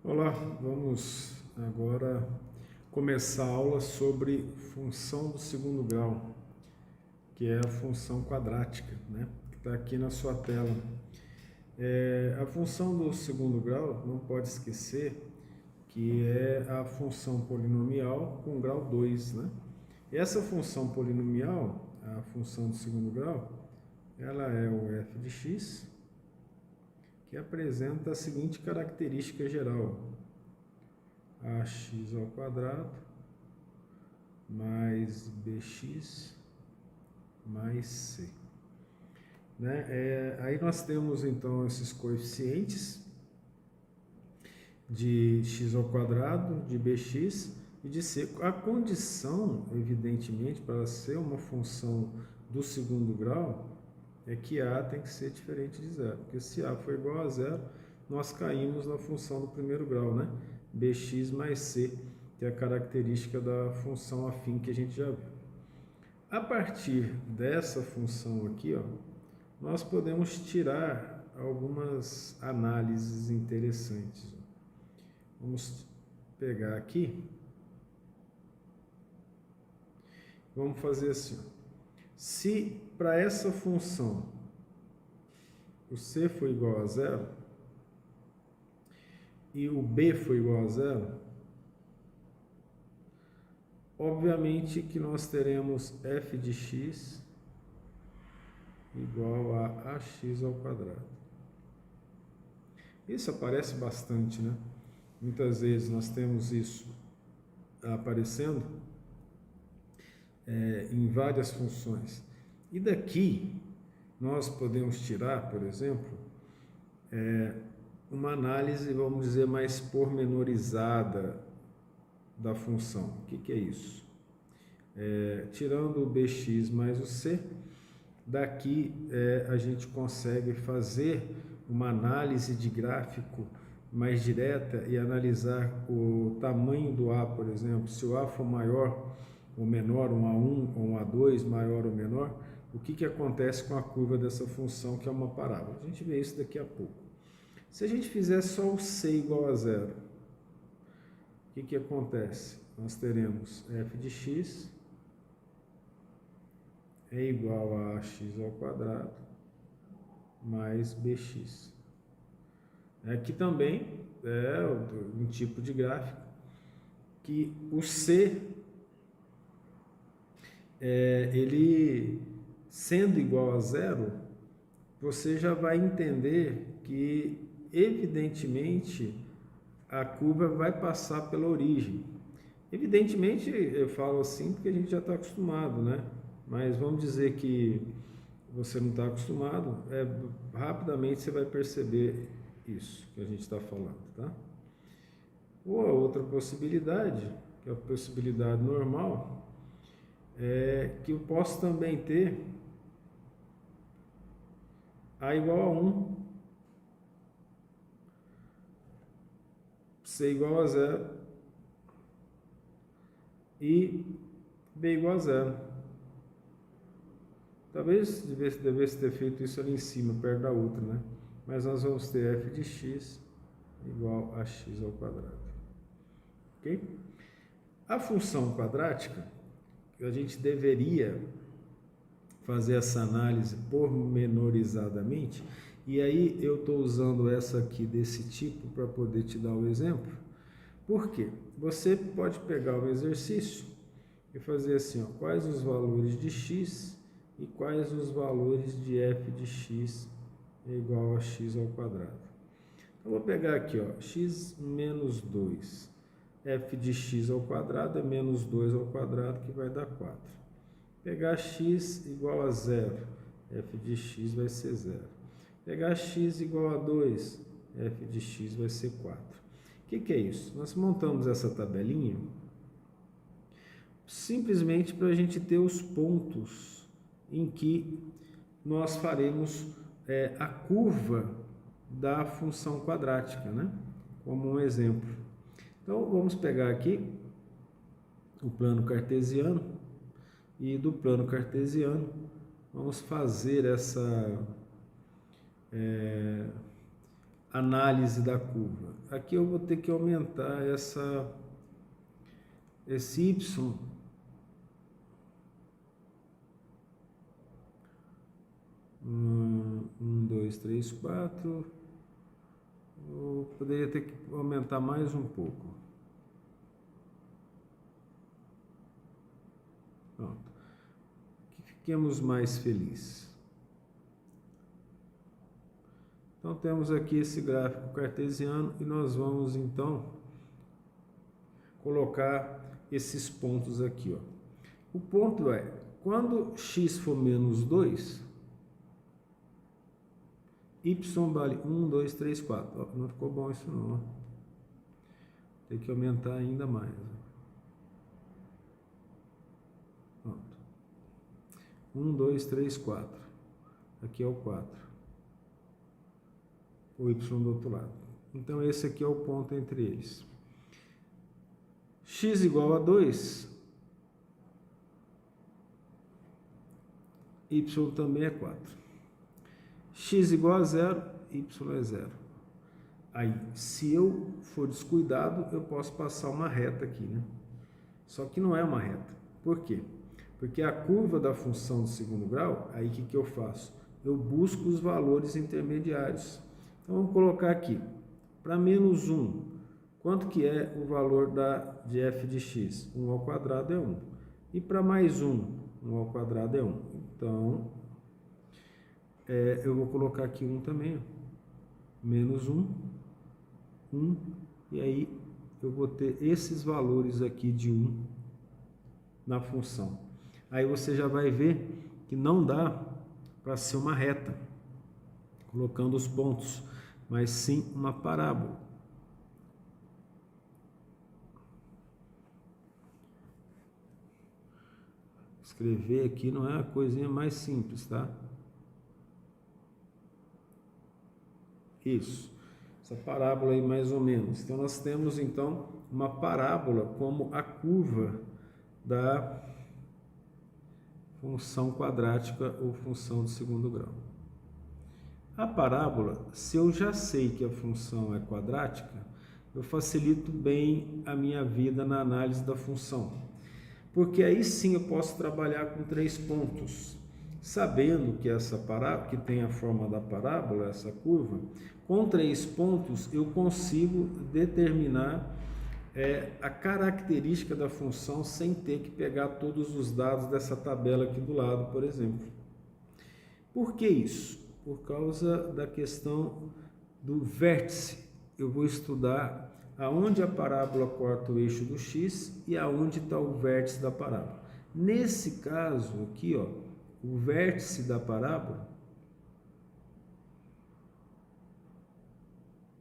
Olá, vamos agora começar a aula sobre função do segundo grau, que é a função quadrática, né? Que está aqui na sua tela. A função do segundo grau, não pode esquecer, que é a função polinomial com grau 2, né? Essa função polinomial, a função do segundo grau, ela é o f de x, que apresenta a seguinte característica geral: ax ao quadrado mais bx mais c. Aí nós temos então esses coeficientes de x ao quadrado, de bx e de c. A condição, evidentemente, para ser uma função do segundo grau é que a tem que ser diferente de zero, porque se a for igual a zero, nós caímos na função do primeiro grau, né? Bx mais c, que é a característica da função afim que a gente já viu. A partir dessa função aqui, ó, nós podemos tirar algumas análises interessantes. Vamos pegar aqui, vamos fazer assim, ó. Se para essa função o c for igual a zero e o b for igual a zero, obviamente que nós teremos f de x igual a ax ao quadrado. Isso aparece bastante, né? Muitas vezes nós temos isso aparecendo em várias funções. E daqui nós podemos tirar, por exemplo, uma análise, vamos dizer, mais pormenorizada da função. O que é isso? Tirando o bx mais o c, daqui a gente consegue fazer uma análise de gráfico mais direta e analisar o tamanho do A, por exemplo. Se o A for maior ou menor, um A1 ou um A2, maior ou menor, o que acontece com a curva dessa função, que é uma parábola? A gente vê isso daqui a pouco. Se a gente fizer só o c igual a zero, o que acontece? Nós teremos f de x é igual a ax ao quadrado mais bx. Aqui também é um tipo de gráfico que o c, ele sendo igual a zero, você já vai entender que, evidentemente, a curva vai passar pela origem. Evidentemente, eu falo assim porque a gente já está acostumado, né? Mas vamos dizer que você não está acostumado, rapidamente você vai perceber isso que a gente está falando, tá? Ou a outra possibilidade, que é a possibilidade normal, é que eu posso também ter A igual a 1, C igual a 0 e B igual a 0. Talvez devesse ter feito isso ali em cima, perto da outra, né? Mas nós vamos ter f de x igual a x ao quadrado. Ok? A função quadrática, a gente deveria fazer essa análise pormenorizadamente, e aí eu estou usando essa aqui desse tipo para poder te dar o exemplo. Por quê? Você pode pegar o exercício e fazer assim, ó, quais os valores de x e quais os valores de f de x é igual a x ao quadrado. Então, vou pegar aqui, ó, x menos 2. F de x ao quadrado é menos 2 ao quadrado, que vai dar 4. Pegar x igual a 0, f de x vai ser 0. Pegar x igual a 2, f de x vai ser 4. O que é isso? Nós montamos essa tabelinha simplesmente para a gente ter os pontos em que nós faremos a curva da função quadrática, né? Como um exemplo. Então, vamos pegar aqui o plano cartesiano e do plano cartesiano vamos fazer análise da curva. Aqui eu vou ter que aumentar esse y 1, 2, 3, 4. Eu poderia ter que aumentar mais um pouco. Pronto. Que fiquemos mais felizes. Então temos aqui esse gráfico cartesiano e nós vamos então colocar esses pontos aqui, ó. O ponto é, quando x for menos 2, y vale 1, 2, 3, 4. Ó, não ficou bom isso não, ó. Tem que aumentar ainda mais. Pronto. 1, 2, 3, 4. Aqui é o 4. O y do outro lado. Então esse aqui é o ponto entre eles. X igual a 2, y também é 4. X igual a 0, y é 0. Aí, se eu for descuidado, eu posso passar uma reta aqui, né? Só que não é uma reta. Por quê? Porque a curva da função de segundo grau, aí o que eu faço? Eu busco os valores intermediários. Então, vamos colocar aqui, para menos 1, quanto que é o valor de f de x? 1 ao quadrado é 1. E para mais 1, 1 ao quadrado é 1. Então, eu vou colocar aqui 1 também. Ó. Menos 1, 1. E aí, eu vou ter esses valores aqui de 1 na função. Aí você já vai ver que não dá para ser uma reta, colocando os pontos, mas sim uma parábola. Escrever aqui não é a coisinha mais simples, tá? Isso, essa parábola aí mais ou menos. Então nós temos então uma parábola como a curva da função quadrática ou função de segundo grau. A parábola, se eu já sei que a função é quadrática, eu facilito bem a minha vida na análise da função. Porque aí sim eu posso trabalhar com 3 pontos. Sabendo que essa parábola, que tem a forma da parábola, essa curva, com 3 pontos eu consigo determinar a característica da função sem ter que pegar todos os dados dessa tabela aqui do lado, por exemplo. Por que isso? Por causa da questão do vértice. Eu vou estudar aonde a parábola corta o eixo do x e aonde está o vértice da parábola. Nesse caso aqui, ó, o vértice da parábola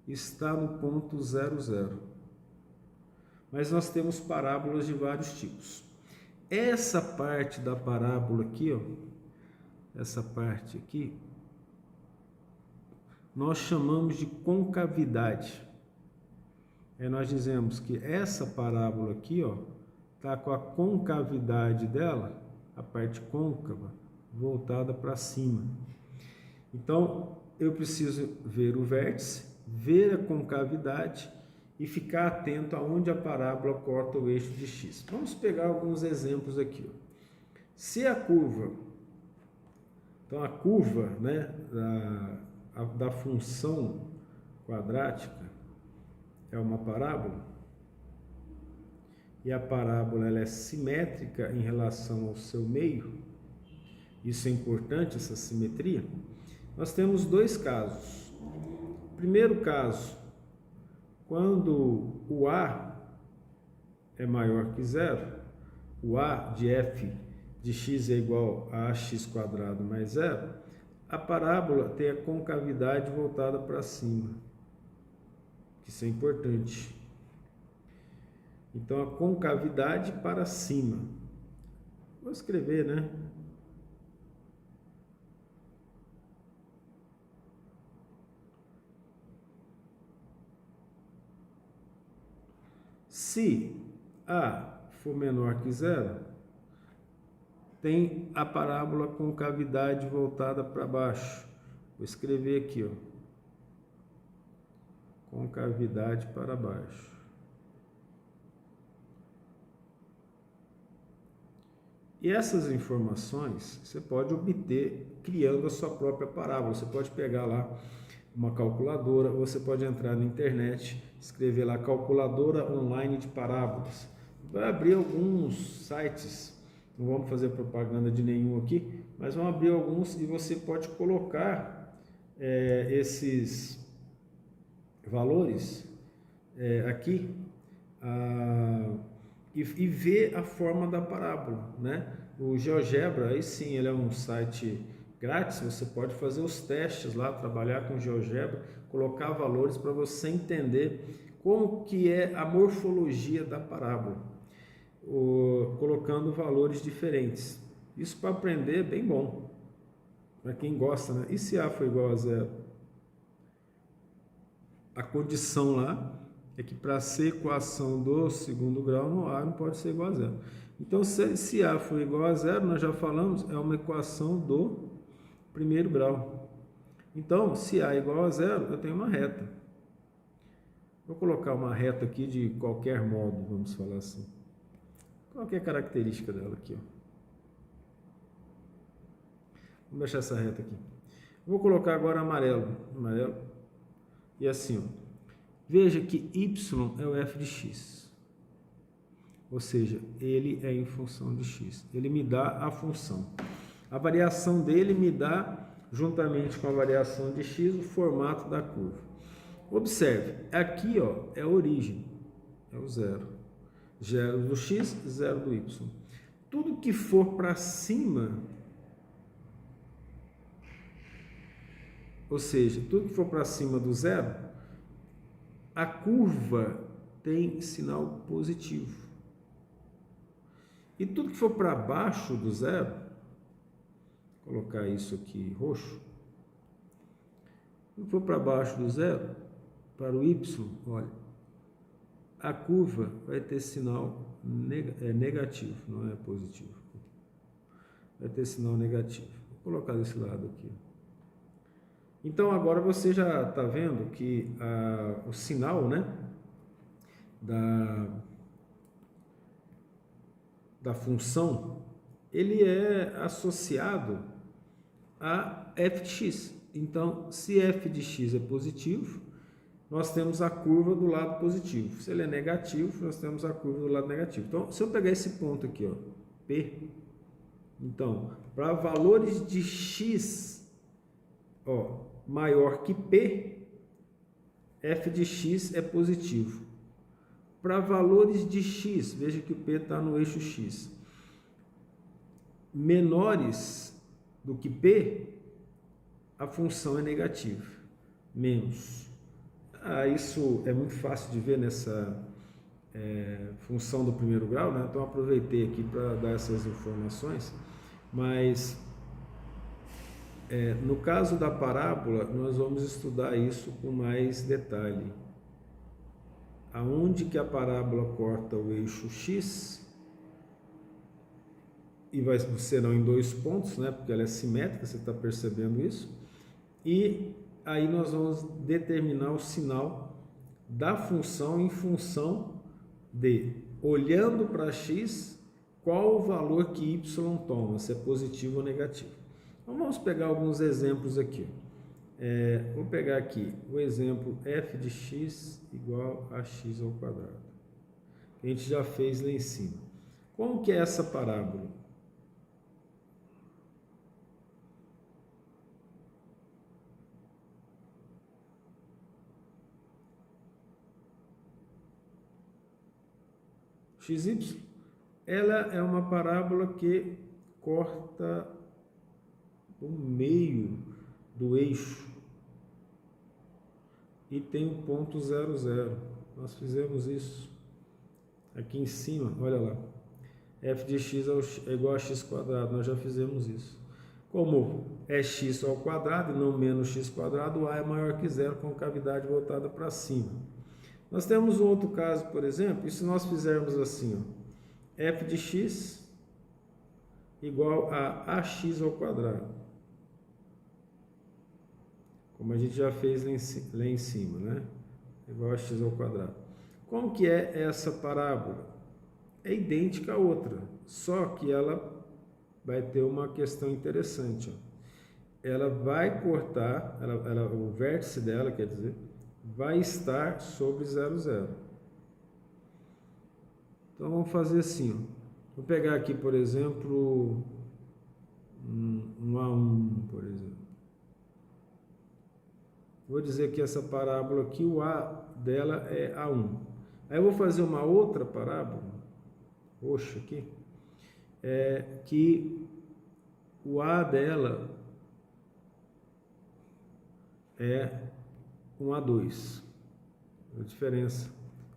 está no ponto 0, 0. Mas nós temos parábolas de vários tipos. Essa parte da parábola aqui, ó, essa parte aqui, nós chamamos de concavidade. Aí nós dizemos que essa parábola aqui, ó, está com a concavidade dela, a parte côncava, voltada para cima. Então, eu preciso ver o vértice, ver a concavidade e ficar atento aonde a parábola corta o eixo de x. Vamos pegar alguns exemplos aqui. Ó. Se a curva, então a curva, né, da função quadrática é uma parábola, e a parábola ela é simétrica em relação ao seu meio, isso é importante, essa simetria. Nós temos 2 casos. Primeiro caso, quando o a é maior que 0, o a de f de x é igual a ax² mais 0, a parábola tem a concavidade voltada para cima. Isso é importante. Então, a concavidade para cima. Vou escrever, né? Se a for menor que 0, tem a parábola com cavidade voltada para baixo. Vou escrever aqui, ó. concavidade para baixo. E essas informações você pode obter criando a sua própria parábola. Você pode pegar lá uma calculadora, você pode entrar na internet, escrever lá calculadora online de parábolas. Vai abrir alguns sites, não vamos fazer propaganda de nenhum aqui, mas vão abrir alguns e você pode colocar esses valores aqui e ver a forma da parábola, né? O GeoGebra, aí sim, ele é um site grátis, você pode fazer os testes lá, trabalhar com o GeoGebra, colocar valores para você entender como que é a morfologia da parábola, colocando valores diferentes. Isso para aprender é bem bom, para quem gosta, né? E se A for igual a zero? A condição lá é que para ser equação do segundo grau, no A não pode ser igual a zero. Então, se A for igual a zero, nós já falamos, é uma equação do primeiro grau. Então, se A é igual a zero, eu tenho uma reta. Vou colocar uma reta aqui de qualquer modo, vamos falar assim. Qualquer característica dela aqui, ó. Vamos deixar essa reta aqui. Vou colocar agora amarelo. E assim, ó. Veja que y é o f de x. Ou seja, ele é em função de x. Ele me dá a função. A variação dele me dá, juntamente com a variação de x, o formato da curva. Observe, aqui ó, é a origem, é o zero. Zero do x, zero do y. Tudo que for para cima, ou seja, tudo que for para cima do zero, a curva tem sinal positivo. E tudo que for para baixo do zero, vou colocar isso aqui roxo, tudo que for para baixo do zero, para o y, olha, a curva vai ter sinal negativo, não é positivo. Vai ter sinal negativo. Vou colocar desse lado aqui. Então agora você já está vendo que o sinal, né, da função, ele é associado a f de x. Então, se f de x é positivo, nós temos a curva do lado positivo. Se ele é negativo, nós temos a curva do lado negativo. Então, se eu pegar esse ponto aqui, ó, P, então, para valores de x, ó, maior que P, f de x é positivo. Para valores de x, veja que o P está no eixo x, menores do que P, a função é negativa, menos. Isso é muito fácil de ver nessa função do primeiro grau, né? Então aproveitei aqui para dar essas informações, mas no caso da parábola, nós vamos estudar isso com mais detalhe. Aonde que a parábola corta o eixo x, e vai ser não em dois pontos, né? Porque ela é simétrica, você está percebendo isso. E aí nós vamos determinar o sinal da função em função de, olhando para x, qual o valor que y toma, se é positivo ou negativo. Então vamos pegar alguns exemplos aqui. Vou pegar aqui o exemplo f de x igual a x ao quadrado. A gente já fez lá em cima. Como que é essa parábola? XY, ela é uma parábola que corta o meio do eixo e tem o ponto 0, 0. Nós fizemos isso aqui em cima, olha lá. F de x é igual a x quadrado, nós já fizemos isso. Como é x ao quadrado e não menos x quadrado, o A é maior que zero com cavidade voltada para cima. Nós temos um outro caso, por exemplo, e se nós fizermos assim, ó, f de x igual a ax ao quadrado, como a gente já fez lá em cima, né? igual a x ao quadrado. Como que é essa parábola? É idêntica à outra, só que ela vai ter uma questão interessante. Ó. Ela vai cortar, o vértice dela, quer dizer, vai estar sobre 0, 0. Então vamos fazer assim, ó. Vou pegar aqui, por exemplo, um A1, por exemplo. Vou dizer que essa parábola aqui, o A dela é A1. Aí eu vou fazer uma outra parábola, roxa aqui, que o A dela é um A2. A diferença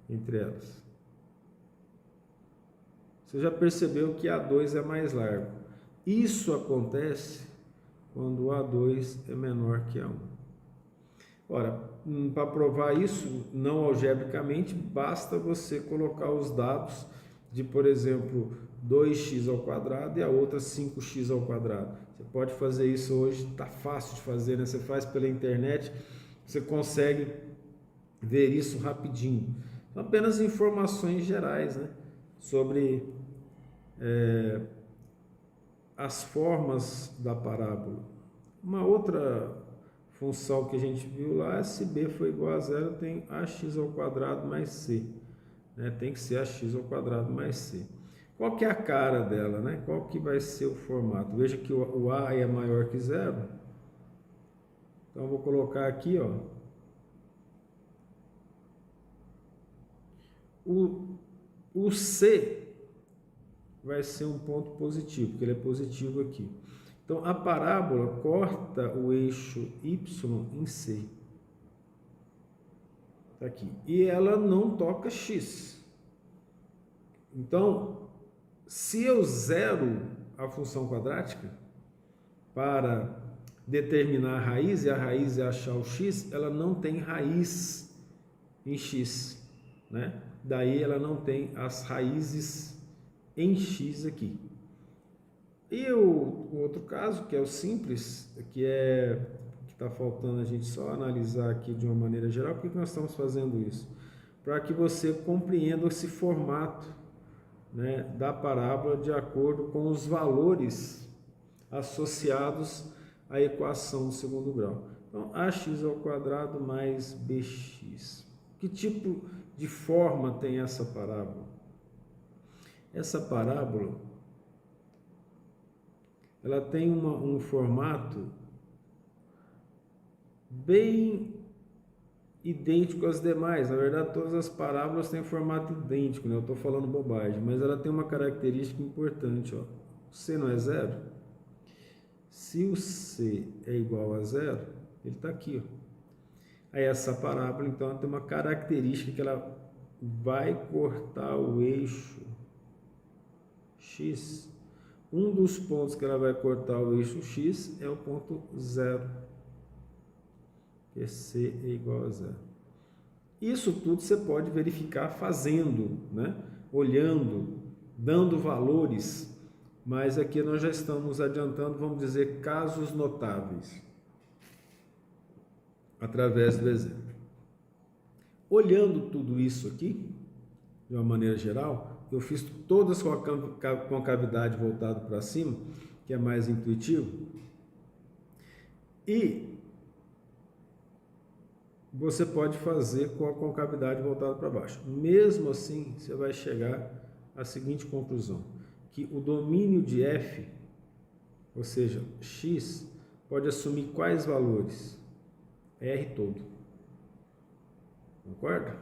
entre elas. Você já percebeu que A2 é mais largo. Isso acontece quando o A2 é menor que A1. Ora, para provar isso, não algebricamente, basta você colocar os dados de, por exemplo, 2x ao quadrado e a outra 5x ao quadrado. Você pode fazer isso hoje, está fácil de fazer, né? Você faz pela internet, você consegue ver isso rapidinho. São apenas informações gerais, né? Sobre as formas da parábola. Uma outra função que a gente viu lá é se b for igual a zero, tem ax ao quadrado mais c. Né? Tem que ser ax ao quadrado mais c. Qual que é a cara dela? Né? Qual que vai ser o formato? Veja que o a é maior que zero. Então, eu vou colocar aqui, ó. O C vai ser um ponto positivo, porque ele é positivo aqui. Então, a parábola corta o eixo Y em C. Tá aqui. E ela não toca X. Então, se eu zero a função quadrática para determinar a raiz, e a raiz é achar o X, ela não tem raiz em X, né? Daí ela não tem as raízes em X aqui. E o outro caso, que é o simples, que está faltando a gente só analisar aqui de uma maneira geral. Por que nós estamos fazendo isso? Para que você compreenda esse formato, né, da parábola de acordo com os valores associados à equação do segundo grau. Então, ax ao quadrado mais bx. Que tipo de forma tem essa parábola? Essa parábola, ela tem um formato bem idêntico às demais. Na verdade, todas as parábolas têm formato idêntico, né? Eu estou falando bobagem, mas ela tem uma característica importante, ó. O C não é zero? Se o C é igual a zero, ele está aqui, ó. Aí essa parábola, então, ela tem uma característica que ela vai cortar o eixo X. Um dos pontos que ela vai cortar o eixo X é o ponto 0. Que C é igual a 0. Isso tudo você pode verificar fazendo, né? Olhando, dando valores, mas aqui nós já estamos adiantando, vamos dizer, casos notáveis, através do exemplo. Olhando tudo isso aqui, de uma maneira geral, eu fiz todas com a cavidade voltada para cima, que é mais intuitivo, e você pode fazer com a concavidade voltada para baixo. Mesmo assim, você vai chegar à seguinte conclusão, que o domínio de f, ou seja, x, pode assumir quais valores? R todo. Concorda?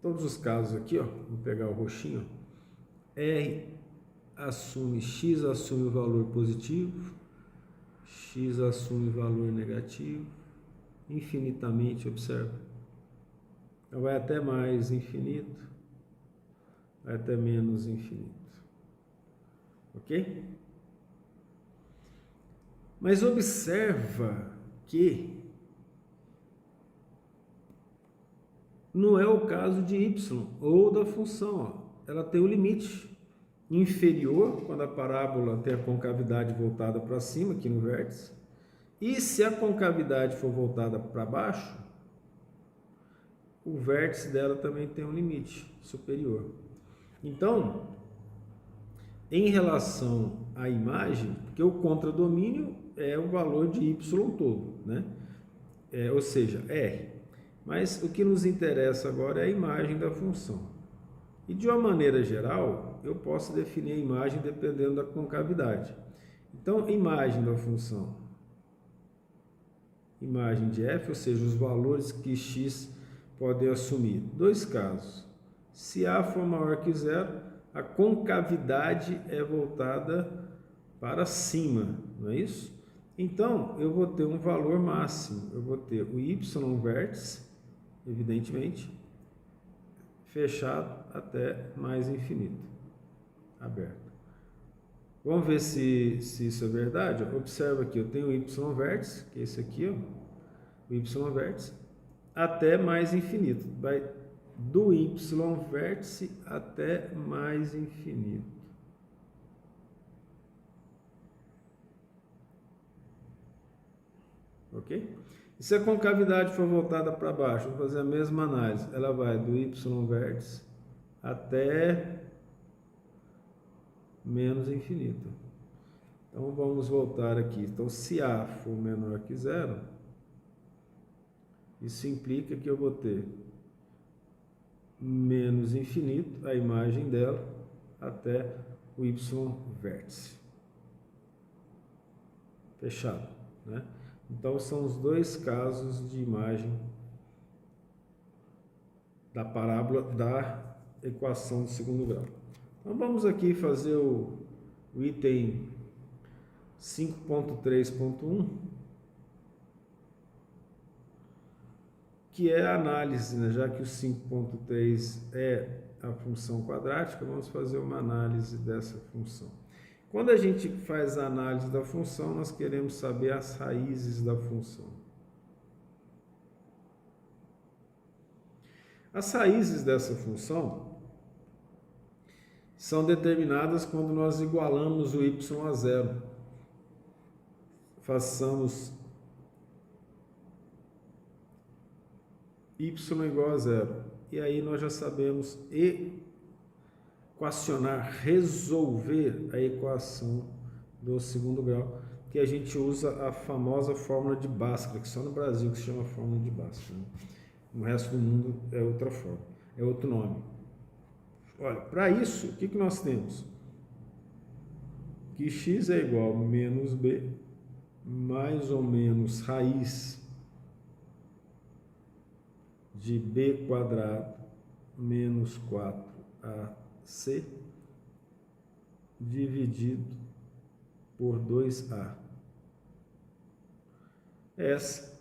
Todos os casos aqui, ó, vou pegar o roxinho, R assume, x assume o valor positivo, x assume valor negativo, infinitamente, observa. Então vai até mais infinito, vai até menos infinito. Ok? Mas observa que não é o caso de y ou da função. Ó. Ela tem um limite inferior, quando a parábola tem a concavidade voltada para cima, aqui no vértice, E se a concavidade for voltada para baixo, o vértice dela também tem um limite superior. Então, em relação à imagem, porque o contradomínio é o valor de y todo, né? Ou seja, R. Mas o que nos interessa agora é a imagem da função. E de uma maneira geral, eu posso definir a imagem dependendo da concavidade. Então, imagem da função, imagem de f, ou seja, os valores que x podem assumir. Dois casos. Se a for maior que zero, a concavidade é voltada para cima, não é isso? Então, eu vou ter um valor máximo. Eu vou ter o y vértice, evidentemente, fechado até mais infinito, aberto. Vamos ver se isso é verdade. Observa aqui, eu tenho o y vértice, que é esse aqui, ó, o y vértice, até mais infinito. Vai do y vértice até mais infinito. Ok? E se a concavidade for voltada para baixo, vou fazer a mesma análise. Ela vai do y vértice até menos infinito. Então, vamos voltar aqui. Então, se A for menor que zero, isso implica que eu vou ter menos infinito, a imagem dela, até o y vértice. Fechado, né? Então, são os dois casos de imagem da parábola da equação de segundo grau. Então, vamos aqui fazer o item 5.3.1, que é a análise, né? Já que o 5.3 é a função quadrática, vamos fazer uma análise dessa função. Quando a gente faz a análise da função, nós queremos saber as raízes da função. As raízes dessa função são determinadas quando nós igualamos o y a zero. Façamos y igual a zero. E aí nós já sabemos equacionar, resolver a equação do segundo grau, que a gente usa a famosa fórmula de Bhaskara, que só no Brasil que se chama fórmula de Bhaskara, né? No resto do mundo é outra forma, é outro nome. Olha, para isso, o que nós temos? Que x é igual a menos b, mais ou menos raiz de b quadrado menos 4ac dividido por 2a. Esse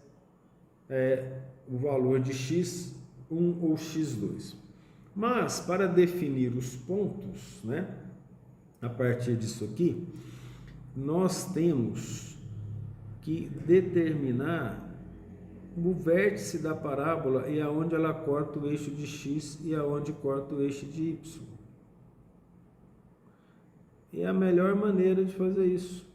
é o valor de x1 ou x2. Mas, para definir os pontos, né, a partir disso aqui, nós temos que determinar o vértice da parábola e aonde ela corta o eixo de x e aonde corta o eixo de y. E a melhor maneira de fazer isso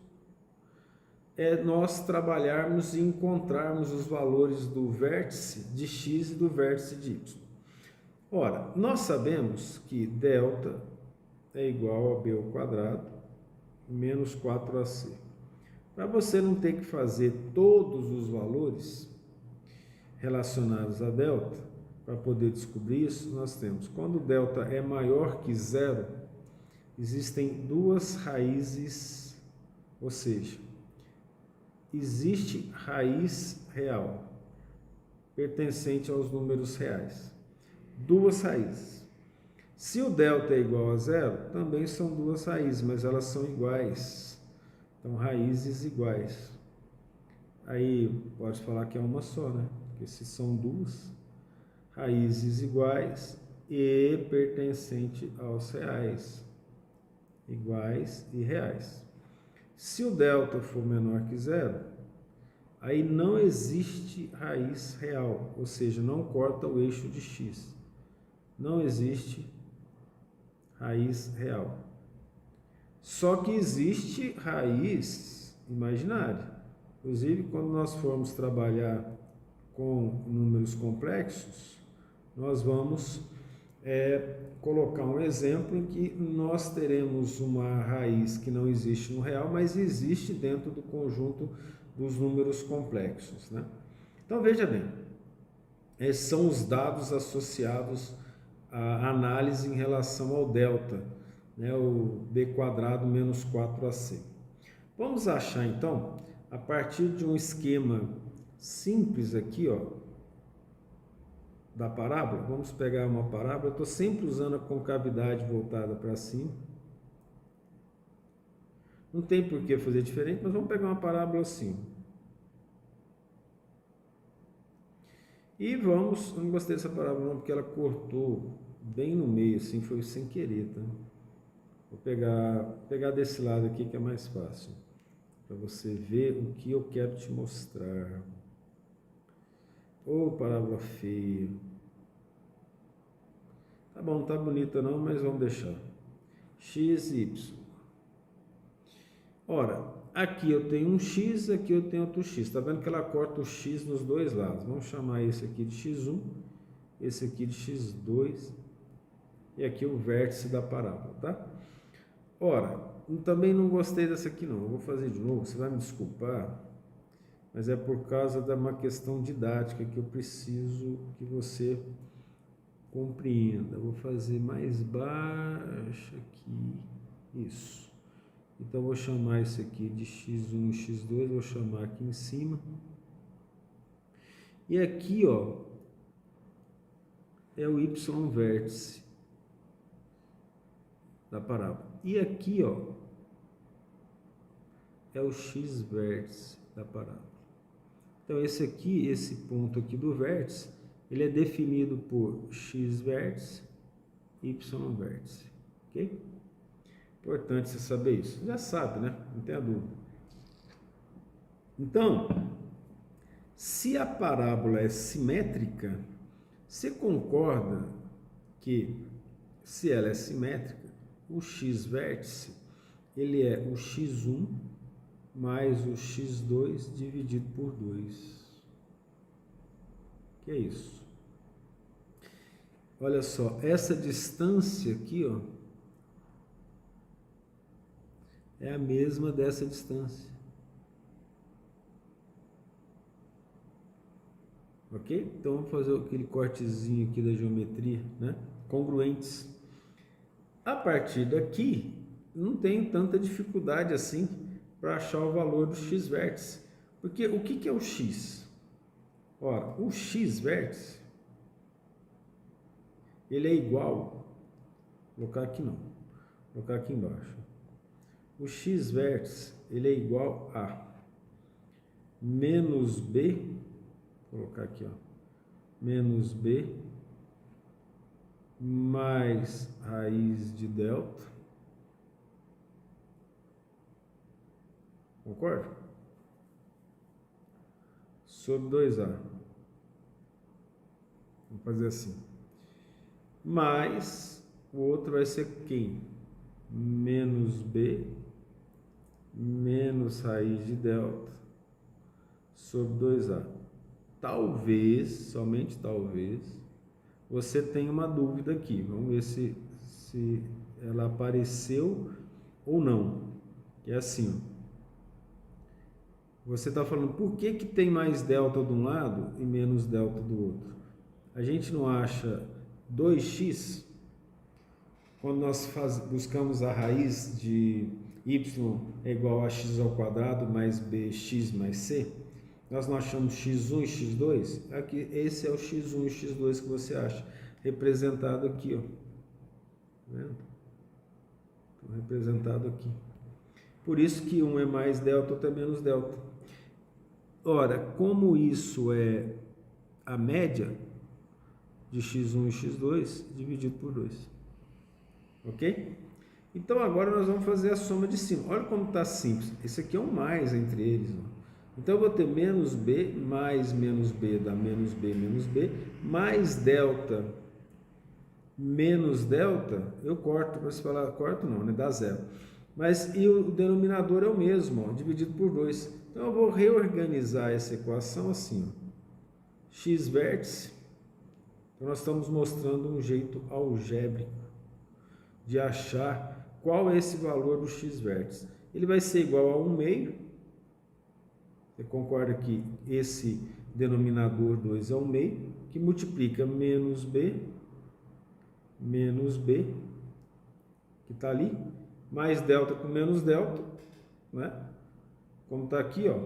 é nós trabalharmos e encontrarmos os valores do vértice de x e do vértice de y. Ora, nós sabemos que delta é igual a b ao quadrado menos 4ac. Para você não ter que fazer todos os valores relacionados a delta, para poder descobrir isso, nós temos, quando delta é maior que zero, existem duas raízes, ou seja, existe raiz real, pertencente aos números reais. Duas raízes. Se o delta é igual a zero, também são duas raízes, mas elas são iguais. Então, raízes iguais. Aí, pode falar que é uma só, né? Porque se são duas raízes iguais e pertencente aos reais. Iguais e reais. Se o delta for menor que zero, aí não existe raiz real, ou seja, não corta o eixo de x. Não existe raiz real. Só que existe raiz imaginária. Inclusive, quando nós formos trabalhar com números complexos, nós vamos colocar um exemplo em que nós teremos uma raiz que não existe no real, mas existe dentro do conjunto dos números complexos, né? Então, veja bem, esses são os dados associados à análise em relação ao delta, né? O b² menos 4ac. Vamos achar, então, a partir de um esquema simples aqui, ó, da parábola. Vamos pegar uma parábola. Eu estou sempre usando a concavidade voltada para cima. Não tem por que fazer diferente, mas vamos pegar uma parábola assim. E vamos... Eu não gostei dessa parábola não, porque ela cortou bem no meio, assim, foi sem querer, tá? Vou pegar desse lado aqui que é mais fácil, para você ver o que eu quero te mostrar. Ô, parábola feia. Tá bom, não tá bonita não, mas vamos deixar. X e Y. Ora, aqui eu tenho um X, aqui eu tenho outro X. Tá vendo que ela corta o X nos dois lados. Vamos chamar esse aqui de X1, esse aqui de X2 e aqui o vértice da parábola, tá? Ora, também não gostei dessa aqui não. Eu vou fazer de novo, você vai me desculpar. Mas é por causa de uma questão didática que eu preciso que você compreenda. Vou fazer mais baixo aqui, isso. Então, vou chamar isso aqui de x1 e x2, vou chamar aqui em cima. E aqui, ó, é o y vértice da parábola. E aqui, ó, é o x vértice da parábola. Então, esse ponto aqui do vértice, ele é definido por x vértice, y vértice, ok? Importante você saber isso. Já sabe, né? Não tem a dúvida. Então, se a parábola é simétrica, você concorda que, se ela é simétrica, o x vértice, ele é o x1 mais o x2 dividido por 2. Que é isso? Olha só, essa distância aqui, ó, é a mesma dessa distância. Ok? Então, vamos fazer aquele cortezinho aqui da geometria, né? Congruentes. A partir daqui, não tem tanta dificuldade assim para achar o valor do x vértice. Porque o que é o x? Ora, o x vértice, ele é igual, vou colocar aqui não, vou colocar aqui embaixo. O x vértice, ele é igual a menos b, vou colocar aqui, ó, menos b mais raiz de delta, concorda? Sobre 2a. Vamos fazer assim. Mais o outro vai ser quem? Menos b menos raiz de delta sobre 2a. Talvez, somente talvez, você tenha uma dúvida aqui. Vamos ver se ela apareceu ou não. É assim, ó. Você está falando por que tem mais delta de um lado e menos delta do outro? A gente não acha 2x, quando nós buscamos a raiz de y é igual a x² mais bx mais c, nós não achamos x1 e x2? Aqui, esse é o x1 e x2 que você acha, representado aqui, ó. Tá vendo? Representado aqui. Por isso que um é mais delta, outro é menos delta. Ora, como isso é a média de x1 e x2 dividido por 2. Ok? Então agora nós vamos fazer a soma de cima. Olha como está simples. Esse aqui é um mais entre eles. Ó. Então eu vou ter menos b mais menos b dá menos b, mais delta menos delta, eu corto, para se falar, corto não, né? Dá zero. Mas e o denominador é o mesmo, ó, dividido por 2. Então eu vou reorganizar essa equação assim, ó. X vértice, então nós estamos mostrando um jeito algébrico de achar qual é esse valor do x vértice. Ele vai ser igual a 1 meio. Você concorda que esse denominador 2 é 1 meio, que multiplica menos b, que está ali, mais delta com menos delta, né? Como está aqui, ó,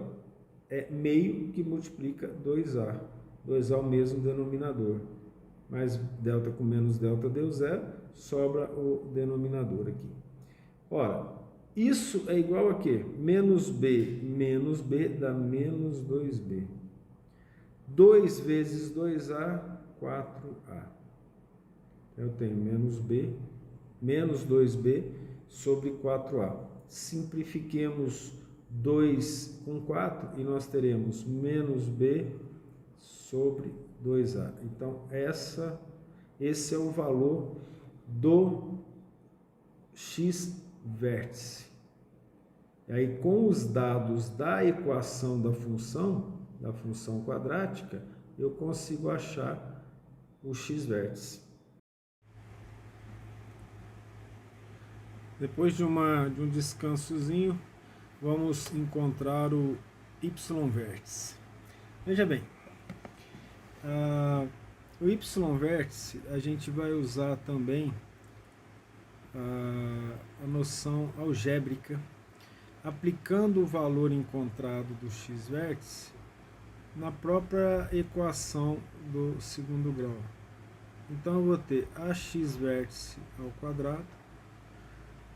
é meio que multiplica 2a. 2a é o mesmo denominador. Mais delta com menos delta deu zero, sobra o denominador aqui. Ora, isso é igual a quê? Menos b dá menos 2b. 2 vezes 2a, 4a. Eu tenho menos 2b sobre 4a. Simplifiquemos 2 com 4 e nós teremos menos b sobre 2a. Então, esse é o valor do x vértice. E aí, com os dados da equação da função quadrática, eu consigo achar o x vértice. Depois de um descansozinho, vamos encontrar o y vértice. Veja bem, o y vértice a gente vai usar também a noção algébrica, aplicando o valor encontrado do x vértice na própria equação do segundo grau. Então eu vou ter ax vértice ao quadrado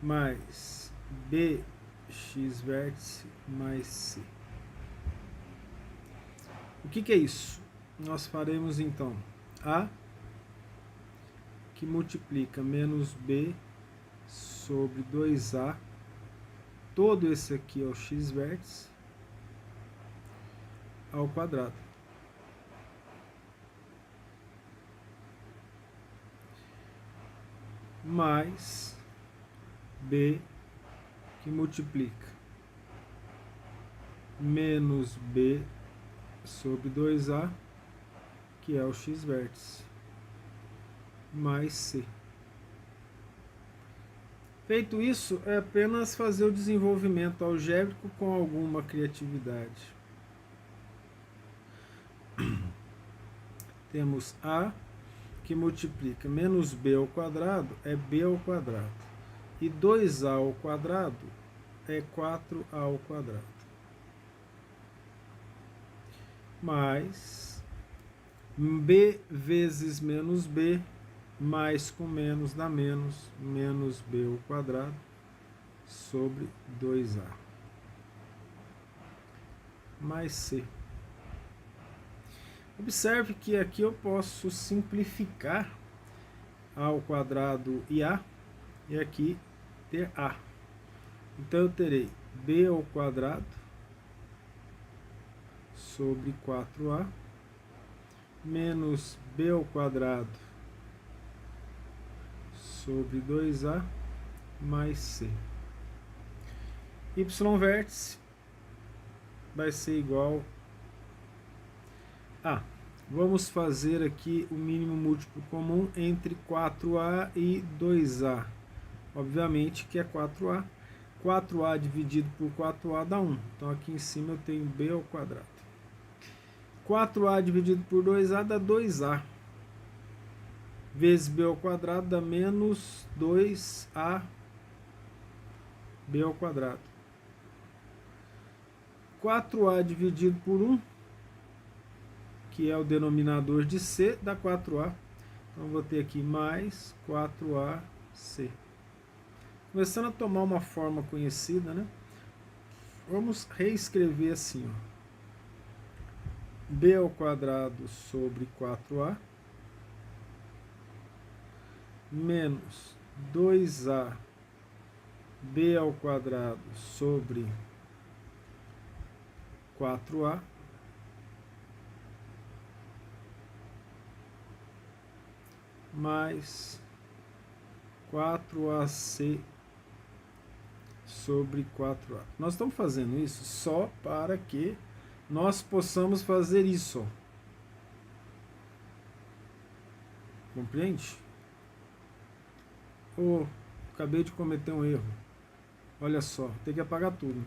mais bx vértice mais c. O que é isso? Nós faremos então a que multiplica menos b sobre 2a, todo esse aqui é o x vértice, ao quadrado. Mais b que multiplica menos b sobre 2a, que é o x vértice, mais c. Feito isso, é apenas fazer o desenvolvimento algébrico com alguma criatividade. Temos a que multiplica menos b ao quadrado é b ao quadrado. E 2a ao quadrado é 4a ao quadrado. Mais b vezes menos b, mais com menos dá menos b ao quadrado sobre 2a. Mais c. Observe que aqui eu posso simplificar a ao quadrado e a, e aqui ter a. Então eu terei b ao quadrado sobre 4a menos b ao quadrado sobre 2a mais c. Y vértice vai ser igual a... Vamos fazer aqui o mínimo múltiplo comum entre 4a e 2a. Obviamente que é 4a. 4a dividido por 4a dá 1. Então aqui em cima eu tenho b ao quadrado. 4a dividido por 2a dá 2a. Vezes b ao quadrado dá menos 2a b ao quadrado. 4a dividido por 1, que é o denominador de c, dá 4a. Então vou ter aqui mais 4ac. Começando a tomar uma forma conhecida, né? Vamos reescrever assim, ó. B ao quadrado sobre 4a menos 2a b ao quadrado sobre 4a mais 4ac sobre 4a. Nós estamos fazendo isso só para que nós possamos fazer isso. Compreende? Oh, acabei de cometer um erro. Olha só, tem que apagar tudo.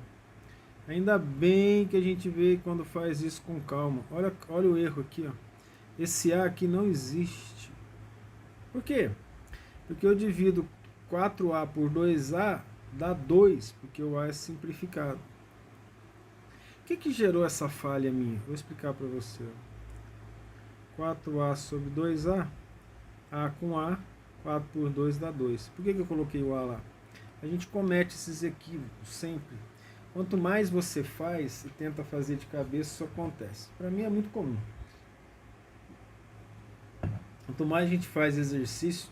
Ainda bem que a gente vê quando faz isso com calma. Olha o erro aqui, ó. Esse A aqui não existe. Por quê? Porque eu divido 4A por 2A, dá 2, porque o A é simplificado. O que gerou essa falha minha? Vou explicar para você. 4A sobre 2A, A com A, 4 por 2 dá 2. Por que eu coloquei o A lá? A gente comete esses equívocos sempre. Quanto mais você faz e tenta fazer de cabeça, isso acontece. Para mim é muito comum. Quanto mais a gente faz exercício,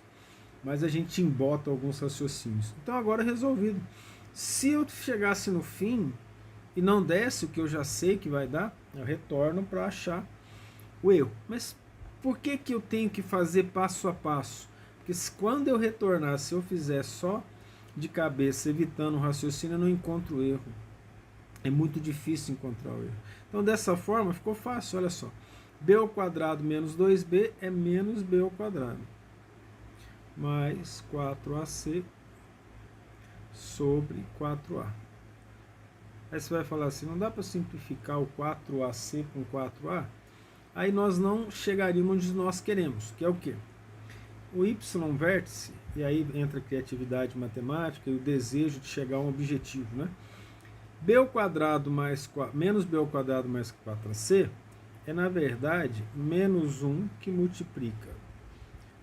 mais a gente embota alguns raciocínios. Então agora é resolvido. Se eu chegasse no fim e não desse o que eu já sei que vai dar, eu retorno para achar o erro. Mas por que eu tenho que fazer passo a passo? Porque quando eu retornar, se eu fizer só de cabeça, evitando o raciocínio, eu não encontro o erro. É muito difícil encontrar o erro. Então dessa forma ficou fácil, olha só. B ao quadrado menos 2B é menos B ao quadrado. Mais 4AC sobre 4A. Aí você vai falar assim, não dá para simplificar o 4AC com 4A? Aí nós não chegaríamos onde nós queremos, que é o quê? O y vértice, e aí entra a criatividade matemática e o desejo de chegar a um objetivo, né? B ao quadrado mais menos B ao quadrado mais 4AC é, na verdade, menos 1 que multiplica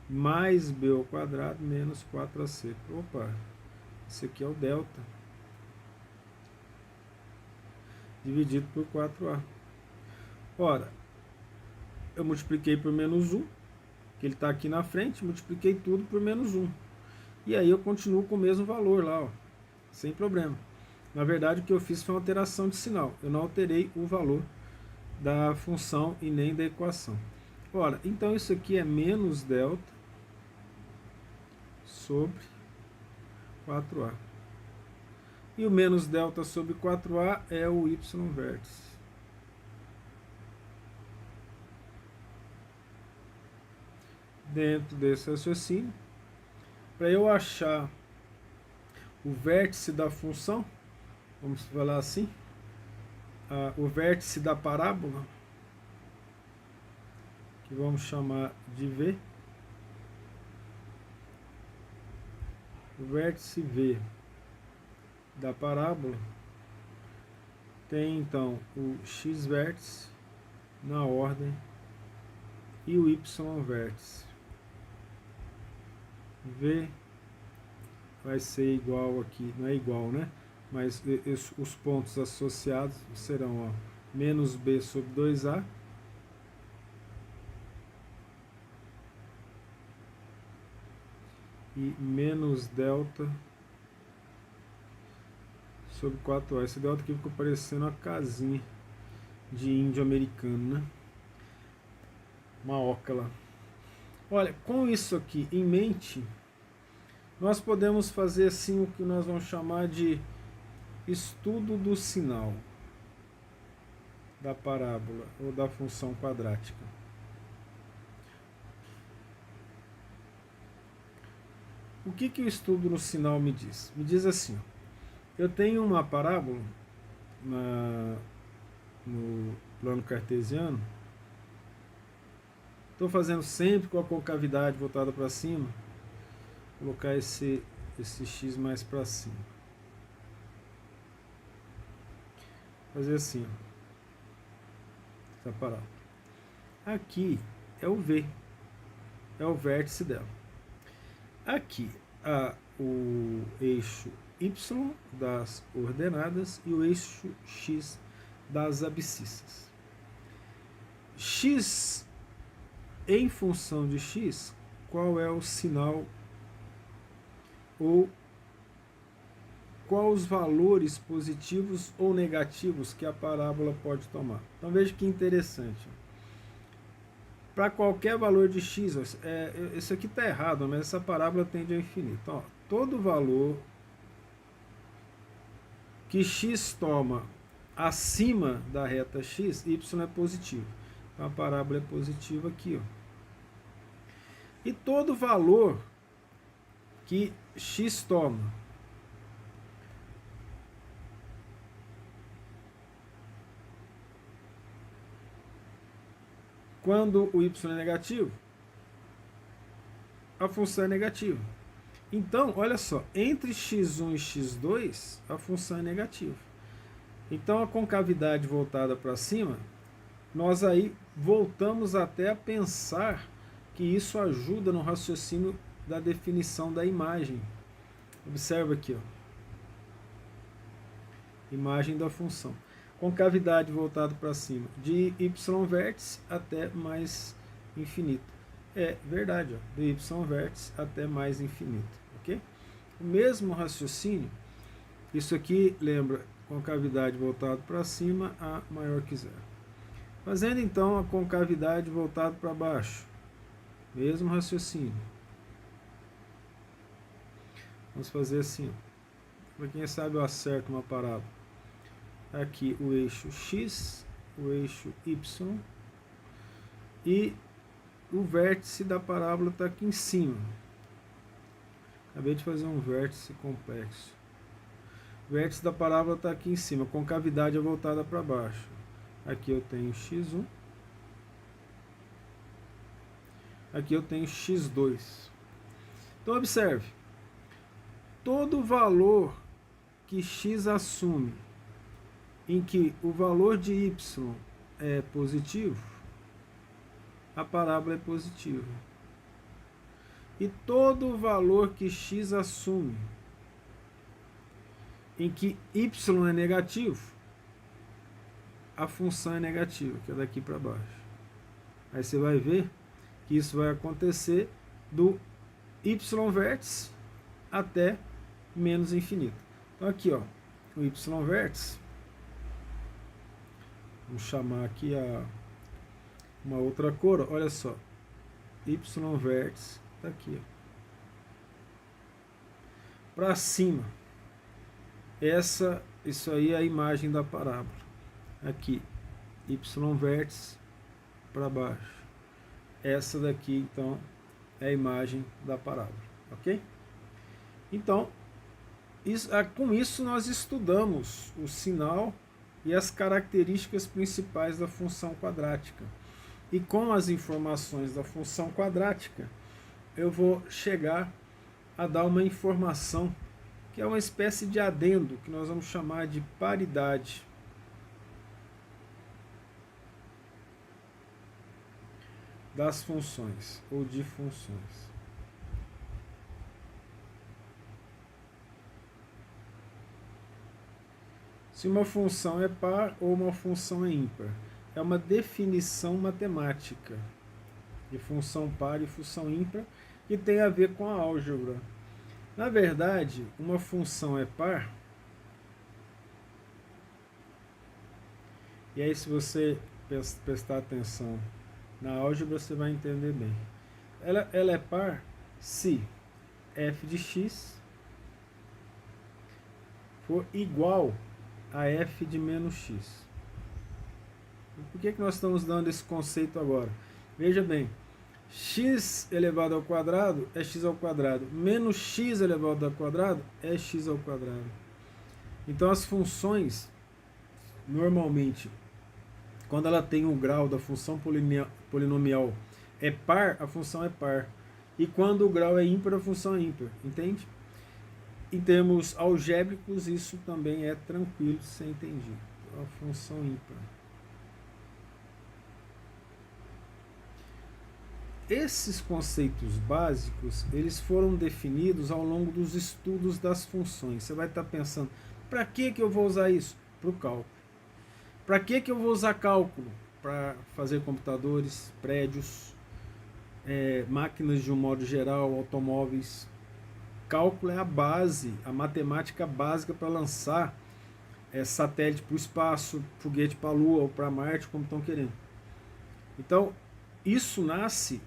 mais B ao quadrado menos 4AC. Opa, isso aqui é o delta dividido por 4A. Ora, eu multipliquei por menos 1, que ele está aqui na frente, multipliquei tudo por menos 1. E aí eu continuo com o mesmo valor lá, ó, sem problema. Na verdade, o que eu fiz foi uma alteração de sinal. Eu não alterei o valor da função e nem da equação. Ora, então isso aqui é menos delta sobre 4A. E o menos delta sobre 4A é o y vértice. Dentro desse raciocínio, para eu achar o vértice da função, vamos falar assim, o vértice da parábola, que vamos chamar de V, o vértice V da parábola tem então o x vértice na ordem e o y vértice. V vai ser igual aqui, não é igual, né? Mas os pontos associados serão, ó, menos B sobre 2A e menos delta sobre 4A. Esse delta aqui ficou parecendo uma casinha de índio americano, né? Uma oca lá. Olha, com isso aqui em mente, nós podemos fazer assim o que nós vamos chamar de estudo do sinal da parábola ou da função quadrática. O que o estudo no sinal me diz? Me diz assim, eu tenho uma parábola no plano cartesiano, estou fazendo sempre com a concavidade voltada para cima, vou colocar esse x mais para cima. Fazer assim, essa parábola. Aqui é o V, é o vértice dela. Aqui o eixo y das ordenadas e o eixo x das abscissas. X em função de x, qual é o sinal ou quais os valores positivos ou negativos que a parábola pode tomar. Então veja que interessante. Para qualquer valor de x, isso aqui está errado, mas essa parábola tende ao infinito. Então, todo valor que x toma acima da reta x, y é positivo. Então a parábola é positiva aqui, ó. E todo valor que x toma quando o y é negativo, a função é negativa. Então, olha só, entre x1 e x2, a função é negativa. Então, a concavidade voltada para cima, nós aí voltamos até a pensar que isso ajuda no raciocínio da definição da imagem. Observa aqui, ó. Imagem da função. Concavidade voltada para cima, de y vértice até mais infinito. É verdade, ó, de y vértice até mais infinito, ok? O mesmo raciocínio, isso aqui lembra concavidade voltada para cima a maior que zero. Fazendo então a concavidade voltada para baixo, mesmo raciocínio. Vamos fazer assim, para quem sabe eu acerto uma parábola. Aqui o eixo x, o eixo y, e o vértice da parábola está aqui em cima. Acabei de fazer um vértice complexo. O vértice da parábola está aqui em cima, a concavidade é voltada para baixo. Aqui eu tenho x1, aqui eu tenho x2. Então observe, todo valor que x assume em que o valor de y é positivo, a parábola é positiva. E todo valor que x assume em que y é negativo, a função é negativa, que é daqui para baixo. Aí você vai ver que isso vai acontecer do y vértice até menos infinito. Então aqui, ó, o y vértice, vamos chamar aqui uma outra cor, olha só, y vértice está aqui, para cima. Isso aí é a imagem da parábola. Aqui, y vértice para baixo. Essa daqui, então, é a imagem da parábola, ok? Então, com isso nós estudamos o sinal e as características principais da função quadrática. E com as informações da função quadrática, eu vou chegar a dar uma informação que é uma espécie de adendo, que nós vamos chamar de paridade. Das funções, ou de funções. Se uma função é par ou uma função é ímpar. É uma definição matemática de função par e função ímpar que tem a ver com a álgebra. Na verdade, uma função é par, e aí se você prestar atenção na álgebra, você vai entender bem. Ela é par se f de x for igual a f de menos x. Por que nós estamos dando esse conceito agora? Veja bem, x elevado ao quadrado é x ao quadrado, menos x elevado ao quadrado é x ao quadrado. Então as funções, normalmente, quando ela tem um grau da função polinomial é par, a função é par. E quando o grau é ímpar, a função é ímpar. Entende? Em termos algébricos, isso também é tranquilo de ser entendido. A função ímpar. Esses conceitos básicos, eles foram definidos ao longo dos estudos das funções. Você vai estar pensando, para que eu vou usar isso? Para o cálculo. Para que eu vou usar cálculo? Para fazer computadores, prédios, máquinas de um modo geral, automóveis. Cálculo é a base, a matemática básica para lançar satélite para o espaço, foguete para a Lua ou para Marte, como estão querendo. Então, isso nasce